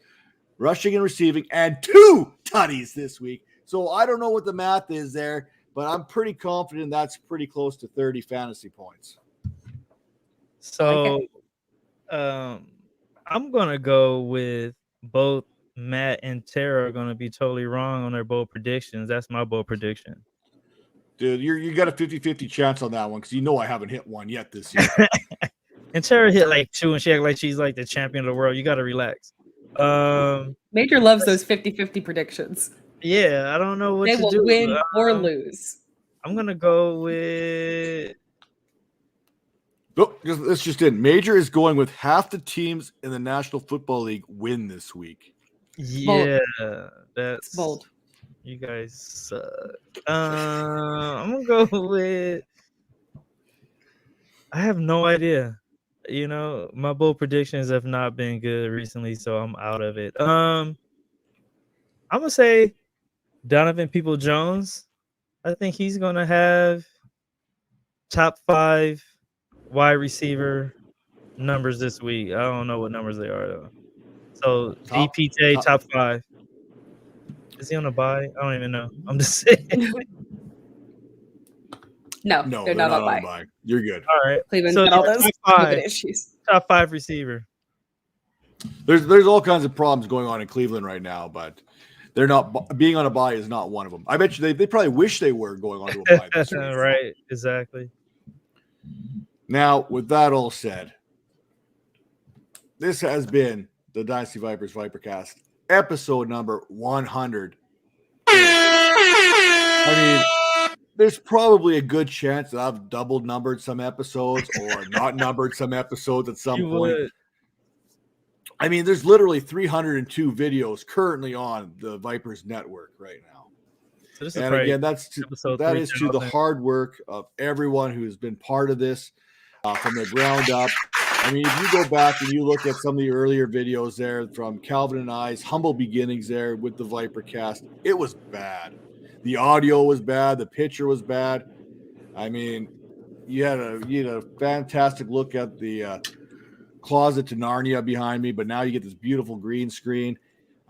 Speaker 1: rushing and receiving, and 2 tutties this week. So I don't know what the math is there, but I'm pretty confident that's pretty close to 30 fantasy points.
Speaker 3: So I'm going to go with both Matt and Tera are going to be totally wrong on their bold predictions. That's my bold prediction.
Speaker 1: Dude, you got a 50-50 chance on that one because you know I haven't hit one yet this year.
Speaker 3: And Tera hit like 2 and she act like she's like the champion of the world. You got to relax.
Speaker 5: Major loves those 50-50 predictions.
Speaker 3: Yeah, I don't know what
Speaker 5: they
Speaker 3: to
Speaker 5: will
Speaker 3: do.
Speaker 5: Win or lose.
Speaker 3: I'm going to go with...
Speaker 1: Oh, this just in. Major is going with half the teams in the National Football League win this week.
Speaker 3: Yeah, that's
Speaker 5: bold.
Speaker 3: You guys suck. I'm going to go with... I have no idea. You know, my bold predictions have not been good recently, so I'm out of it. I'm going to say Donovan Peoples-Jones. I think he's going to have top 5 wide receiver numbers this week. I don't know what numbers they are though. So
Speaker 1: Top-
Speaker 3: DPJ top 5. Is he on a bye? I don't even know. I'm just saying.
Speaker 5: No,
Speaker 1: No,
Speaker 5: they're not on bye.
Speaker 1: bye. You're good.
Speaker 3: All right.
Speaker 5: Cleveland's
Speaker 3: So
Speaker 5: got all
Speaker 3: yeah,
Speaker 5: those
Speaker 3: top
Speaker 5: COVID
Speaker 3: 5.
Speaker 5: issues.
Speaker 3: Top 5 receiver.
Speaker 1: There's all kinds of problems going on in Cleveland right now, but they're not being on a bye is not one of them. I bet you they probably wish they were going on to a bye this week.
Speaker 3: Right, exactly.
Speaker 1: Now, with that all said, this has been the Dynasty Vipers ViperCast, episode number 100. I mean, there's probably a good chance that I've double numbered some episodes or not numbered some episodes at some point. I mean, there's literally 302 videos currently on the Vipers network right now.
Speaker 3: So this is
Speaker 1: And again, that is to the
Speaker 3: 3000.
Speaker 1: hard work of everyone who has been part of this from the ground up. I mean, if you go back and you look at some of the earlier videos there from Calvin and I's humble beginnings there with the ViperCast, it was bad. The audio was bad. The picture was bad. I mean, you had a fantastic look at the closet to Narnia behind me, but now you get this beautiful green screen.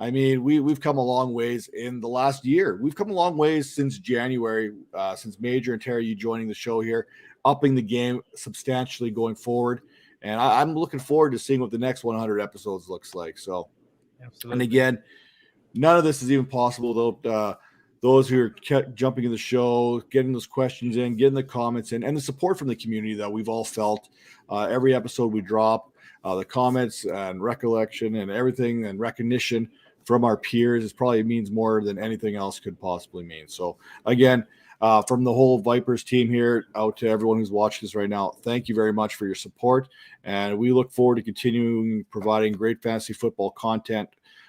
Speaker 1: I mean, we've come a long ways in the last year. We've come a long ways since January, since Major and Tera, you joining the show here, upping the game substantially going forward. And I'm looking forward to seeing what the next 100 episodes looks like. So, absolutely. And again, none of this is even possible without those who are jumping in the show, getting those questions in, getting the comments in, and the support from the community that we've all felt. Every episode we drop, the comments and recollection and everything and recognition from our peers is probably means more than anything else could possibly mean. So again, from the whole Vipers team here out to everyone who's watching this right now, thank you very much for your support. And we look forward to continuing providing great fantasy football content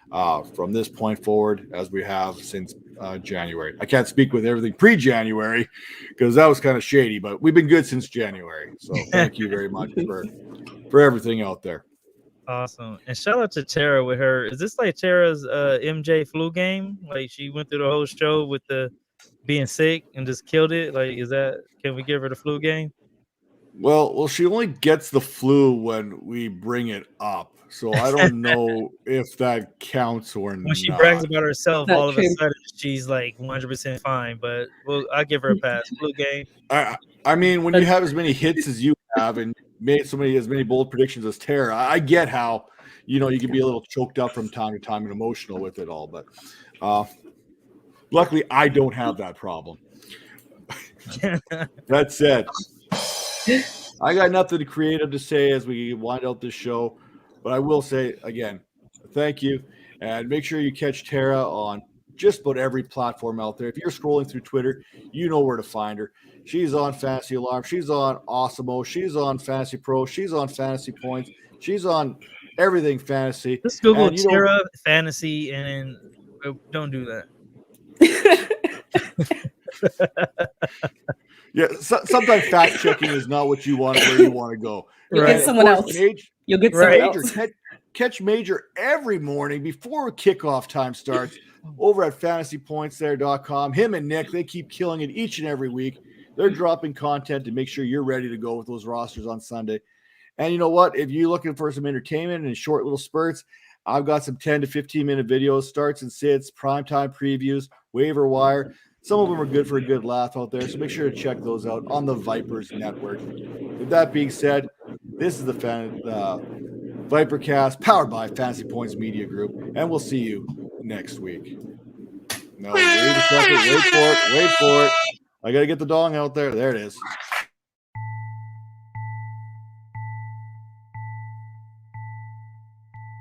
Speaker 1: from this point forward as we have since January. I can't speak with everything pre-January because that was kind of shady, but we've been good since January. So thank you very much for everything out there.
Speaker 3: Awesome. And shout out to Tera with her. Is this like Tera's MJ flu game? Like she went through the whole show with the being sick and just killed it? Like, can we give her the flu game?
Speaker 1: Well, she only gets the flu when we bring it up. So I don't know if that counts or not.
Speaker 3: When she brags about herself, all of a sudden she's like 100% fine. But I'll give her a pass. Flu game.
Speaker 1: I mean, when you have as many hits as you have and made as many bold predictions as Tera, I get how you can be a little choked up from time to time and emotional with it all. But luckily, I don't have that problem. That said, I got nothing creative to say as we wind out this show. But I will say, again, thank you. And make sure you catch Tera on just about every platform out there. If you're scrolling through Twitter, you know where to find her. She's on Fantasy Alarm. She's on Awesemo. She's on Fantasy Pro. She's on Fantasy Points. She's on everything fantasy.
Speaker 3: Just Google Tera Fantasy and don't do that.
Speaker 1: Yeah, sometimes fact checking is not what you want where you want to go.
Speaker 5: You'll get someone else. You'll get someone else.
Speaker 1: Catch Major every morning before kickoff time starts over at fantasypoints.com. Him and Nick, they keep killing it each and every week. They're dropping content to make sure you're ready to go with those rosters on Sunday. And you know what? If you're looking for some entertainment and short little spurts, I've got some 10 to 15-minute videos, starts and sits, primetime previews, waiver wire. Some of them are good for a good laugh out there, so make sure to check those out on the Vipers Network. With that being said, this is the ViperCast powered by Fantasy Points Media Group, and we'll see you next week. No, wait a second. Wait for it. I got to get the dong out there. There it is.